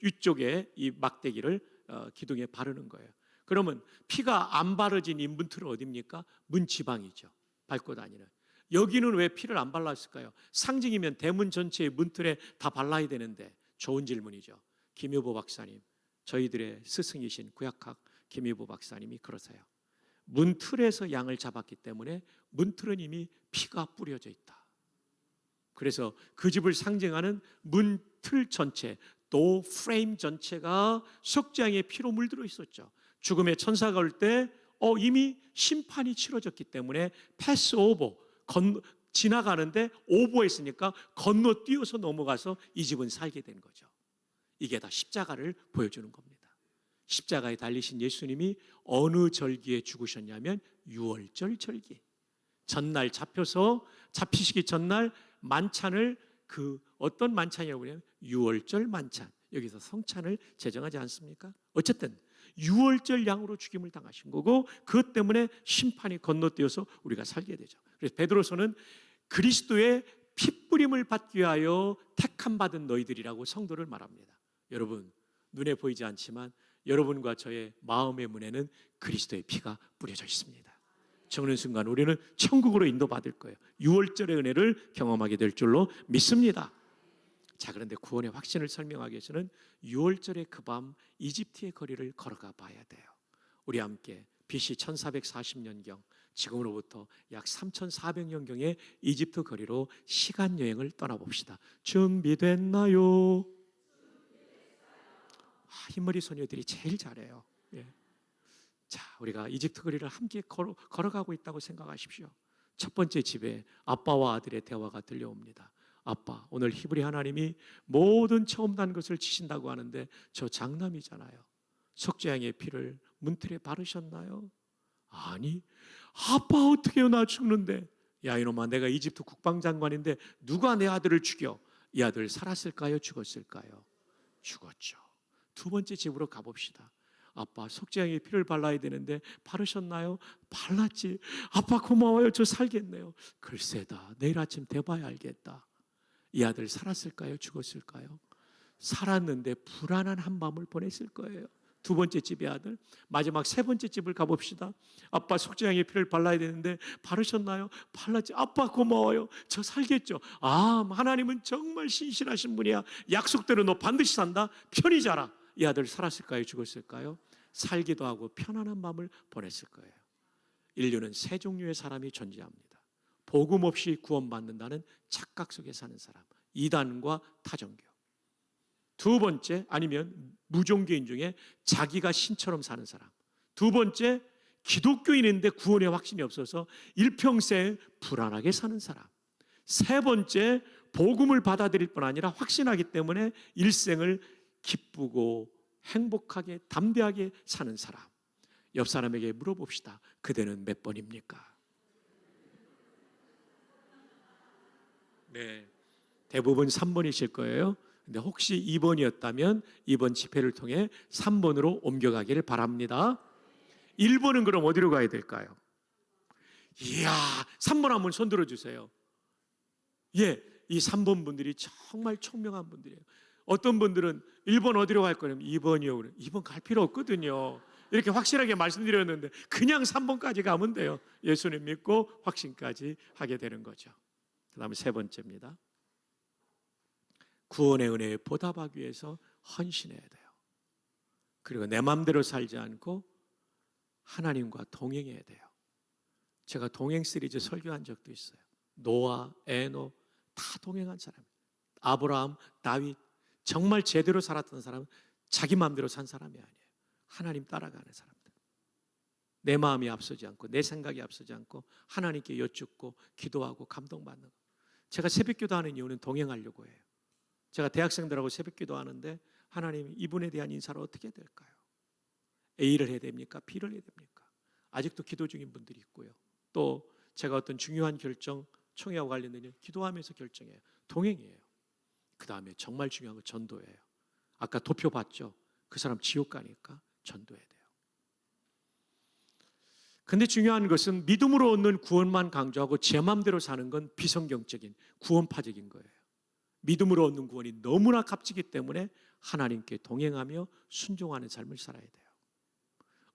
위쪽에 이 막대기를 기둥에 바르는 거예요. 그러면 피가 안 바르진 이 문틀은 어디입니까? 문지방이죠. 밟고 다니는. 여기는 왜 피를 안 발랐을까요? 상징이면 대문 전체의 문틀에 다 발라야 되는데. 좋은 질문이죠. 김효보 박사님, 저희들의 스승이신 구약학 김효보 박사님이 그러세요. 문틀에서 양을 잡았기 때문에 문틀은 이미 피가 뿌려져 있다. 그래서 그 집을 상징하는 문틀 전체, 또 프레임 전체가 속죄양의 피로 물들어 있었죠. 죽음의 천사가 올 때 이미 심판이 치러졌기 때문에 패스오버, 지나가는데 오버했으니까 건너뛰어서 넘어가서 이 집은 살게 된 거죠. 이게 다 십자가를 보여주는 겁니다. 십자가에 달리신 예수님이 어느 절기에 죽으셨냐면 유월절 절기. 전날 잡히시기 전날 만찬을, 어떤 만찬이라고 하냐면 유월절 만찬. 여기서 성찬을 제정하지 않습니까? 어쨌든 유월절 양으로 죽임을 당하신 거고, 그것 때문에 심판이 건너뛰어서 우리가 살게 되죠. 그래서 베드로서는 그리스도의 핏부림을 받기 위하여 택함 받은 너희들이라고 성도를 말합니다. 여러분, 눈에 보이지 않지만 여러분과 저의 마음의 문에는 그리스도의 피가 뿌려져 있습니다. 적는 순간 우리는 천국으로 인도받을 거예요. 유월절의 은혜를 경험하게 될 줄로 믿습니다. 자, 그런데 구원의 확신을 설명하기 위해서는 유월절의 그 밤 이집트의 거리를 걸어가 봐야 돼요. 우리 함께 BC 1440년경, 지금으로부터 약 3400년경의 이집트 거리로 시간 여행을 떠나봅시다. 준비됐나요? 흰머리 소녀들이 제일 잘해요. 예. 자, 우리가 이집트 거리를 함께 걸어가고 있다고 생각하십시오. 첫 번째 집에 아빠와 아들의 대화가 들려옵니다. 아빠, 오늘 히브리 하나님이 모든 처음 난 것을 치신다고 하는데 저 장남이잖아요. 속죄양의 피를 문틀에 바르셨나요? 아니, 아빠 어떻게요? 나 죽는데. 야, 이놈아, 내가 이집트 국방장관인데 누가 내 아들을 죽여? 이 아들 살았을까요? 죽었을까요? 죽었죠. 두 번째 집으로 가봅시다. 아빠, 속죄양의 피를 발라야 되는데 바르셨나요? 발랐지. 아빠 고마워요. 저 살겠네요. 글쎄다, 내일 아침 돼봐야 알겠다. 이 아들 살았을까요? 죽었을까요? 살았는데 불안한 한밤을 보냈을 거예요. 두 번째 집의 아들. 마지막 세 번째 집을 가봅시다. 아빠, 속죄양의 피를 발라야 되는데 바르셨나요? 발랐지. 아빠 고마워요. 저 살겠죠. 아, 하나님은 정말 신실하신 분이야. 약속대로 너 반드시 산다. 편히 자라. 이 아들 살았을까요? 죽었을까요? 살기도 하고 편안한 밤을 보냈을 거예요. 인류는 세 종류의 사람이 존재합니다. 복음 없이 구원받는다는 착각 속에 사는 사람, 이단과 타종교. 두 번째, 아니면 무종교인 중에 자기가 신처럼 사는 사람. 두 번째, 기독교인인데 구원의 확신이 없어서 일평생 불안하게 사는 사람. 세 번째, 복음을 받아들일 뿐 아니라 확신하기 때문에 일생을 기쁘고 행복하게 담대하게 사는 사람. 옆 사람에게 물어봅시다. 그대는 몇 번입니까? 네, 대부분 3번이실 거예요. 근데 혹시 2번이었다면 이번 집회를 통해 3번으로 옮겨가기를 바랍니다. 1번은 그럼 어디로 가야 될까요? 이야, 3번 한번 손 들어주세요. 예, 이 3번 분들이 정말 총명한 분들이에요. 어떤 분들은 1번 어디로 갈 거냐면 2번이요. 2번 갈 필요 없거든요. 이렇게 확실하게 말씀드렸는데 그냥 3번까지 가면 돼요. 예수님 믿고 확신까지 하게 되는 거죠. 그 다음에 세 번째입니다. 구원의 은혜에 보답하기 위해서 헌신해야 돼요. 그리고 내 마음대로 살지 않고 하나님과 동행해야 돼요. 제가 동행 시리즈 설교한 적도 있어요. 노아, 에노 다 동행한 사람이에요. 아브라함, 다윗 정말 제대로 살았던 사람은 자기 마음대로 산 사람이 아니에요. 하나님 따라가는 사람들. 내 마음이 앞서지 않고 내 생각이 앞서지 않고 하나님께 여쭙고 기도하고 감동받는 거. 제가 새벽기도 하는 이유는 동행하려고 해요. 제가 대학생들하고 새벽기도 하는데 하나님, 이분에 대한 인사를 어떻게 해야 될까요? A를 해야 됩니까? B를 해야 됩니까? 아직도 기도 중인 분들이 있고요. 또 제가 어떤 중요한 결정, 총회와 관련된 일 기도하면서 결정해요. 동행이에요. 그 다음에 정말 중요한 건 전도예요. 아까 도표 봤죠? 그 사람 지옥 가니까 전도해야 돼요. 근데 중요한 것은 믿음으로 얻는 구원만 강조하고 제 마음대로 사는 건 비성경적인 구원파적인 거예요. 믿음으로 얻는 구원이 너무나 값지기 때문에 하나님께 동행하며 순종하는 삶을 살아야 돼요.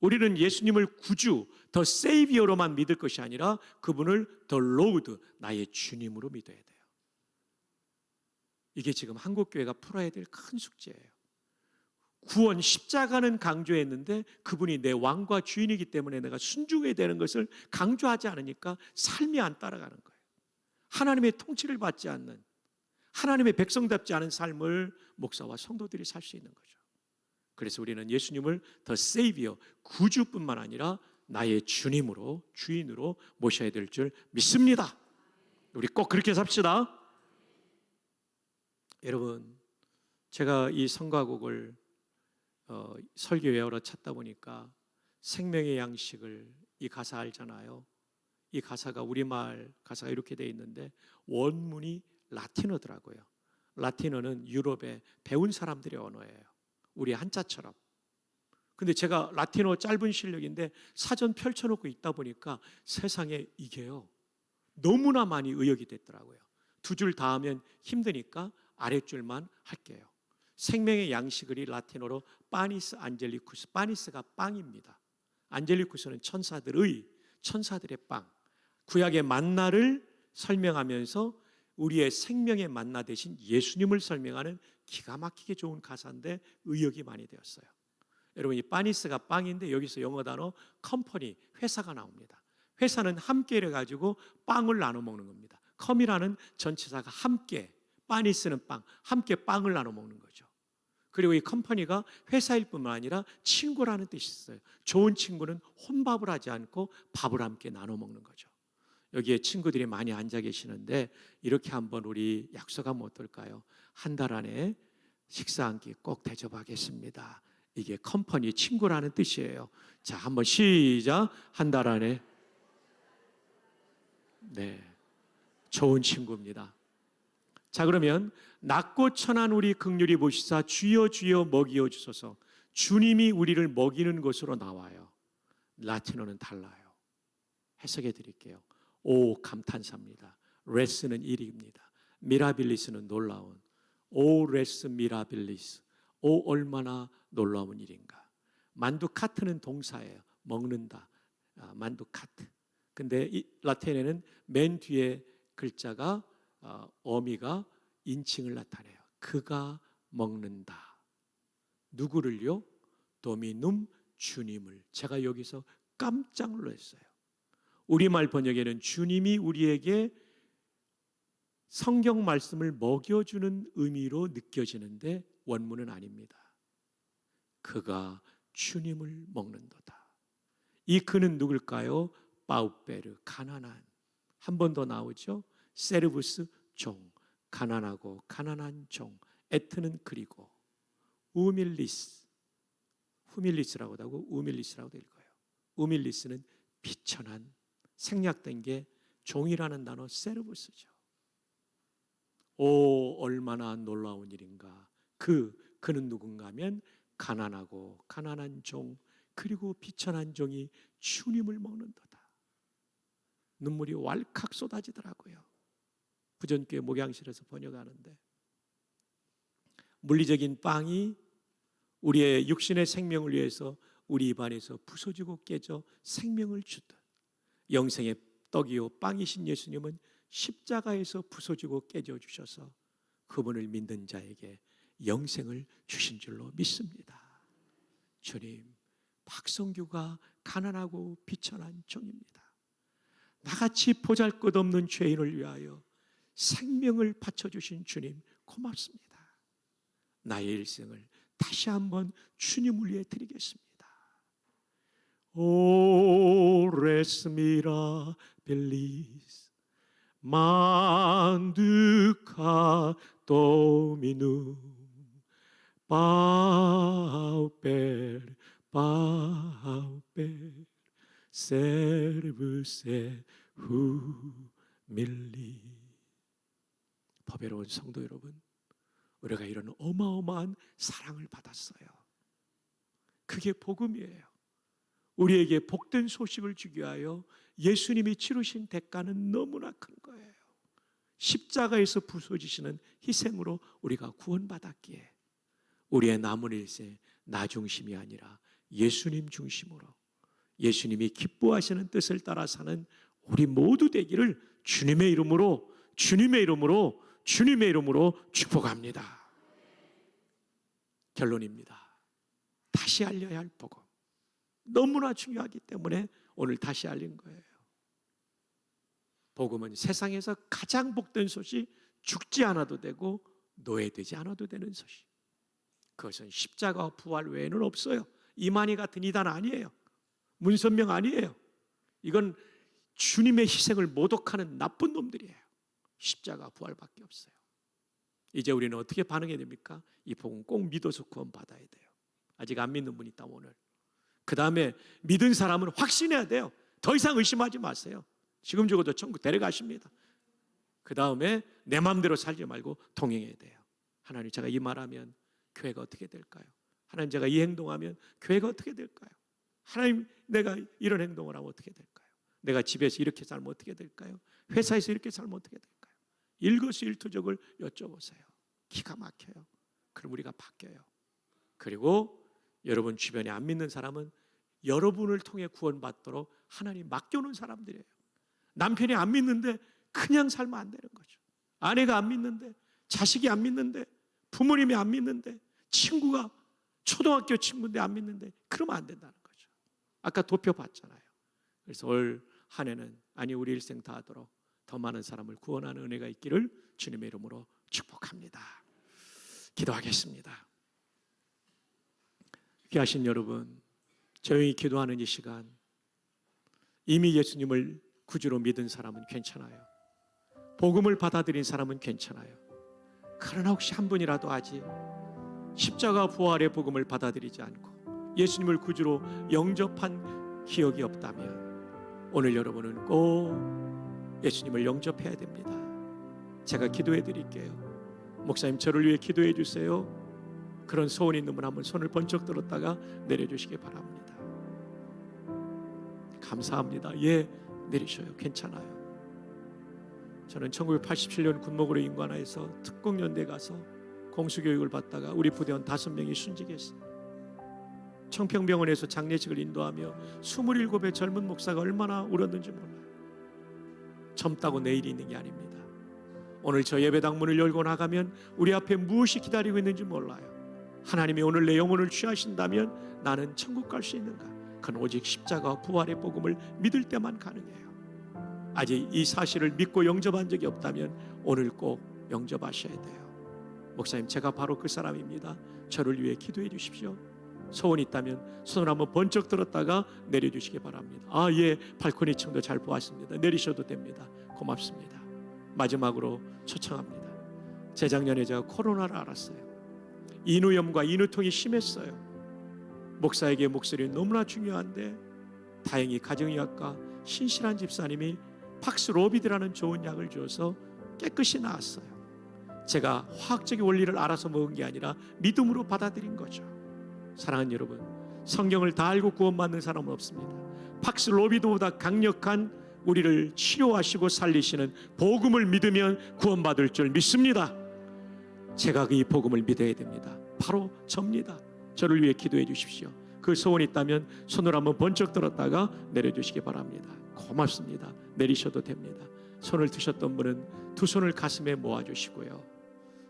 우리는 예수님을 구주, 더 세이비어로만 믿을 것이 아니라 그분을 더 로드, 나의 주님으로 믿어야 돼요. 이게 지금 한국교회가 풀어야 될 큰 숙제예요. 구원, 십자가는 강조했는데 그분이 내 왕과 주인이기 때문에 내가 순종해야 되는 것을 강조하지 않으니까 삶이 안 따라가는 거예요. 하나님의 통치를 받지 않는, 하나님의 백성답지 않은 삶을 목사와 성도들이 살 수 있는 거죠. 그래서 우리는 예수님을 더 세이비어, 구주뿐만 아니라 나의 주님으로, 주인으로 모셔야 될 줄 믿습니다. 우리 꼭 그렇게 삽시다. 여러분, 제가 이 성가곡을 설교회하러 찾다 보니까 생명의 양식을, 이 가사 알잖아요. 이 가사가 우리말 가사가 이렇게 되어 있는데 원문이 라틴어더라고요. 라틴어는 유럽의 배운 사람들의 언어예요. 우리 한자처럼. 근데 제가 라틴어 짧은 실력인데 사전 펼쳐놓고 있다 보니까 세상에 이게요, 너무나 많이 의역이 됐더라고요. 두 줄 다 하면 힘드니까 아랫줄만 할게요. 생명의 양식을 라틴어로 파니스 안젤리쿠스, 파니스가 빵입니다. 안젤리쿠스는 천사들의 빵. 구약의 만나를 설명하면서 우리의 생명의 만나 대신 예수님을 설명하는 기가 막히게 좋은 가사인데 의역이 많이 되었어요. 여러분, 이 파니스가 빵인데 여기서 영어 단어 컴퍼니, 회사가 나옵니다. 회사는 함께를 가지고 빵을 나눠 먹는 겁니다. 컴이라는 전치사가 함께, 파니스는 빵, 함께 빵을 나눠 먹는 거죠. 그리고 이 컴퍼니가 회사일 뿐만 아니라 친구라는 뜻이 있어요. 좋은 친구는 혼밥을 하지 않고 밥을 함께 나눠 먹는 거죠. 여기에 친구들이 많이 앉아 계시는데 이렇게 한번 우리 약속하면 어떨까요? 한 달 안에 식사 한 끼 꼭 대접하겠습니다. 이게 컴퍼니, 친구라는 뜻이에요. 자, 한번 시작. 한 달 안에. 네, 좋은 친구입니다. 자, 그러면 낮고 천한 우리 긍휼히 보시사 주여 주여 먹이어 주소서. 주님이 우리를 먹이는 것으로 나와요. 라틴어는 달라요. 해석해 드릴게요. 오, 감탄사입니다. 레스는 일입니다. 미라빌리스는 놀라운. 오 레스 미라빌리스. 오, 얼마나 놀라운 일인가. 만두카트는 동사예요. 먹는다. 만두카트. 근데 이 라틴어는 맨 뒤에 글자가 어미가 인칭을 나타내요. 그가 먹는다. 누구를요? 도미눔, 주님을. 제가 여기서 깜짝 놀랐어요. 우리말 번역에는 주님이 우리에게 성경 말씀을 먹여주는 의미로 느껴지는데 원문은 아닙니다. 그가 주님을 먹는도다. 이 그는 누굴까요? 파우페르, 가난한. 한 번 더 나오죠. 세르부스, 종. 가난하고 가난한 종. 에트는 그리고. 우밀리스. 후밀리스라고도 하고 우밀리스라고도 읽어요. 우밀리스는 비천한, 생략된 게 종이라는 단어 세르부스죠. 오, 얼마나 놀라운 일인가. 그는 누군가 하면 가난하고 가난한 종, 그리고 비천한 종이 주님을 먹는도다. 눈물이 왈칵 쏟아지더라고요. 부전교회 목양실에서 번역하는데 물리적인 빵이 우리의 육신의 생명을 위해서 우리 입안에서 부서지고 깨져 생명을 주듯 영생의 떡이요 빵이신 예수님은 십자가에서 부서지고 깨져 주셔서 그분을 믿는 자에게 영생을 주신 줄로 믿습니다. 주님, 박성규가 가난하고 비천한 종입니다. 나같이 보잘것없는 죄인을 위하여 생명을 바쳐주신 주님 고맙습니다. 나의 일생을 다시 한번 주님을 위해 드리겠습니다. 오 레스미라 벨리스 만두카 도미누 파우페르 세르브세 후밀리. 법외로운 성도 여러분, 우리가 이런 어마어마한 사랑을 받았어요. 그게 복음이에요. 우리에게 복된 소식을 주기 위하여 예수님이 치르신 대가는 너무나 큰 거예요. 십자가에서 부서지시는 희생으로 우리가 구원받았기에 우리의 남은 일생 나 중심이 아니라 예수님 중심으로 예수님이 기뻐하시는 뜻을 따라 사는 우리 모두 되기를 주님의 이름으로 축복합니다. 결론입니다. 다시 알려야 할 복음. 너무나 중요하기 때문에 오늘 다시 알린 거예요. 복음은 세상에서 가장 복된 소식, 죽지 않아도 되고 노예되지 않아도 되는 소식. 그것은 십자가와 부활 외에는 없어요. 이만희 같은 이단 아니에요. 문선명 아니에요. 이건 주님의 희생을 모독하는 나쁜 놈들이에요. 십자가 부활밖에 없어요. 이제 우리는 어떻게 반응해야 됩니까? 이 복음 꼭 믿어서 구원받아야 돼요. 아직 안 믿는 분 있다 오늘. 그 다음에 믿은 사람은 확신해야 돼요. 더 이상 의심하지 마세요. 지금 죽어도 천국 데려가십니다. 그 다음에 내 마음대로 살지 말고 동행해야 돼요. 하나님, 제가 이 말하면 교회가 어떻게 될까요? 하나님, 제가 이 행동하면 교회가 어떻게 될까요? 하나님, 내가 이런 행동을 하면 어떻게 될까요? 내가 집에서 이렇게 살면 어떻게 될까요? 회사에서 이렇게 살면 어떻게 될까요? 일거수일투족을 여쭤보세요. 기가 막혀요. 그럼 우리가 바뀌어요. 그리고 여러분 주변에 안 믿는 사람은 여러분을 통해 구원받도록 하나님 맡겨놓은 사람들이에요. 남편이 안 믿는데 그냥 살면 안 되는 거죠. 아내가 안 믿는데, 자식이 안 믿는데, 부모님이 안 믿는데, 친구가 초등학교 친구인데 안 믿는데, 그러면 안 된다는 거죠. 아까 도표 봤잖아요. 그래서 올 한 해는, 아니 우리 일생 다하도록 더 많은 사람을 구원하는 은혜가 있기를 주님의 이름으로 축복합니다. 기도하겠습니다. 귀하신 여러분, 조용히 기도하는 이 시간, 이미 예수님을 구주로 믿은 사람은 괜찮아요. 복음을 받아들인 사람은 괜찮아요. 그러나 혹시 한 분이라도 아직 십자가 부활의 복음을 받아들이지 않고 예수님을 구주로 영접한 기억이 없다면 오늘 여러분은 꼭 예수님을 영접해야 됩니다. 제가 기도해 드릴게요. 목사님, 저를 위해 기도해 주세요. 그런 소원 있는 분 한번 손을 번쩍 들었다가 내려주시기 바랍니다. 감사합니다. 예, 내리셔요. 괜찮아요. 저는 1987년 군목으로 인관하에서 특공연대 가서 공수교육을 받다가 우리 부대원 5명이 순직했어요. 청평병원에서 장례식을 인도하며 27의 젊은 목사가 얼마나 울었는지 몰라요. 젊다고 내일이 있는 게 아닙니다. 오늘 저 예배당 문을 열고 나가면 우리 앞에 무엇이 기다리고 있는지 몰라요. 하나님이 오늘 내 영혼을 취하신다면 나는 천국 갈 수 있는가? 그건 오직 십자가와 부활의 복음을 믿을 때만 가능해요. 아직 이 사실을 믿고 영접한 적이 없다면 오늘 꼭 영접하셔야 돼요. 목사님, 제가 바로 그 사람입니다. 저를 위해 기도해 주십시오. 소원이 있다면 손을 한번 번쩍 들었다가 내려주시기 바랍니다. 아, 예, 발코니 층도 잘 보았습니다. 내리셔도 됩니다. 고맙습니다. 마지막으로 초청합니다. 재작년에 제가 코로나를 알았어요. 인후염과 인후통이 심했어요. 목사에게 목소리는 너무나 중요한데 다행히 가정의학과 신실한 집사님이 팍스로비드라는 좋은 약을 줘서 깨끗이 나았어요. 제가 화학적인 원리를 알아서 먹은 게 아니라 믿음으로 받아들인 거죠. 사랑하는 여러분, 성경을 다 알고 구원받는 사람은 없습니다. 팍스로비드보다 강력한 우리를 치료하시고 살리시는 복음을 믿으면 구원받을 줄 믿습니다. 제가 이 복음을 믿어야 됩니다. 바로 접니다. 저를 위해 기도해 주십시오. 그 소원이 있다면 손을 한번 번쩍 들었다가 내려주시기 바랍니다. 고맙습니다. 내리셔도 됩니다. 손을 드셨던 분은 두 손을 가슴에 모아주시고요.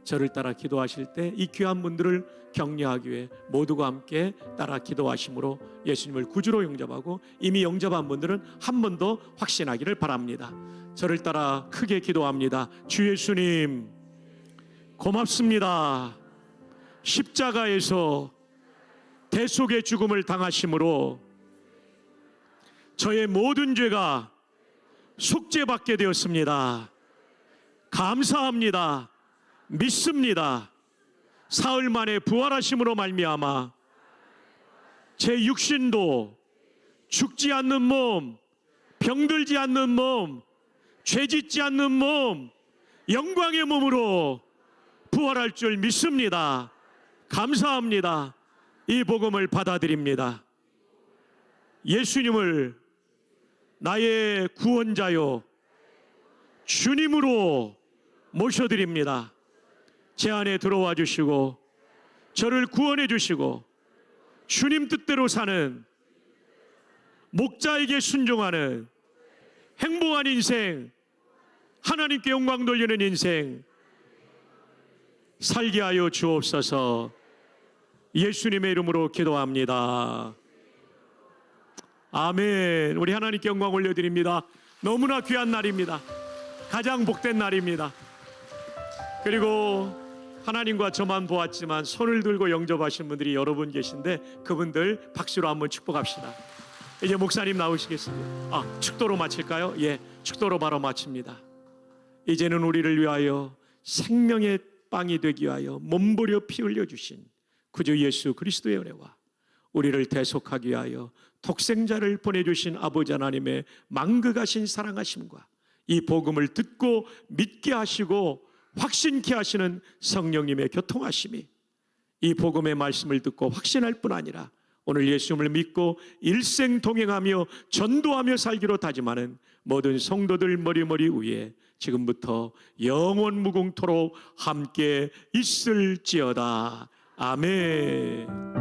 저를 따라 기도하실 때 이 귀한 분들을 격려하기 위해 모두가 함께 따라 기도하심으로 예수님을 구주로 영접하고 이미 영접한 분들은 한 번 더 확신하기를 바랍니다. 저를 따라 크게 기도합니다. 주 예수님, 고맙습니다. 십자가에서 대속의 죽음을 당하심으로 저의 모든 죄가 속죄받게 되었습니다. 감사합니다. 믿습니다. 사흘 만에 부활하심으로 말미암아 제 육신도 죽지 않는 몸, 병들지 않는 몸, 죄짓지 않는 몸, 영광의 몸으로 부활할 줄 믿습니다. 감사합니다. 이 복음을 받아들입니다. 예수님을 나의 구원자요 주님으로 모셔드립니다. 제 안에 들어와 주시고 저를 구원해 주시고 주님 뜻대로 사는, 목자에게 순종하는 행복한 인생, 하나님께 영광 돌리는 인생 살게 하여 주옵소서. 예수님의 이름으로 기도합니다. 아멘. 우리 하나님께 영광 올려드립니다. 너무나 귀한 날입니다. 가장 복된 날입니다. 그리고 하나님과 저만 보았지만 손을 들고 영접하신 분들이 여러 분 계신데 그분들 박수로 한번 축복합시다. 이제 목사님 나오시겠습니다. 축도로 마칠까요? 예, 축도로 바로 마칩니다. 이제는 우리를 위하여 생명의 빵이 되기 위하여 몸부려 피 흘려 주신 구주 예수 그리스도의 은혜와 우리를 대속하기 위하여 독생자를 보내주신 아버지 하나님의 망극하신 사랑하심과 이 복음을 듣고 믿게 하시고 확신케 하시는 성령님의 교통하심이 이 복음의 말씀을 듣고 확신할 뿐 아니라 오늘 예수님을 믿고 일생 동행하며 전도하며 살기로 다짐하는 모든 성도들 머리머리 위에 지금부터 영원 무궁토록 함께 있을지어다. 아멘.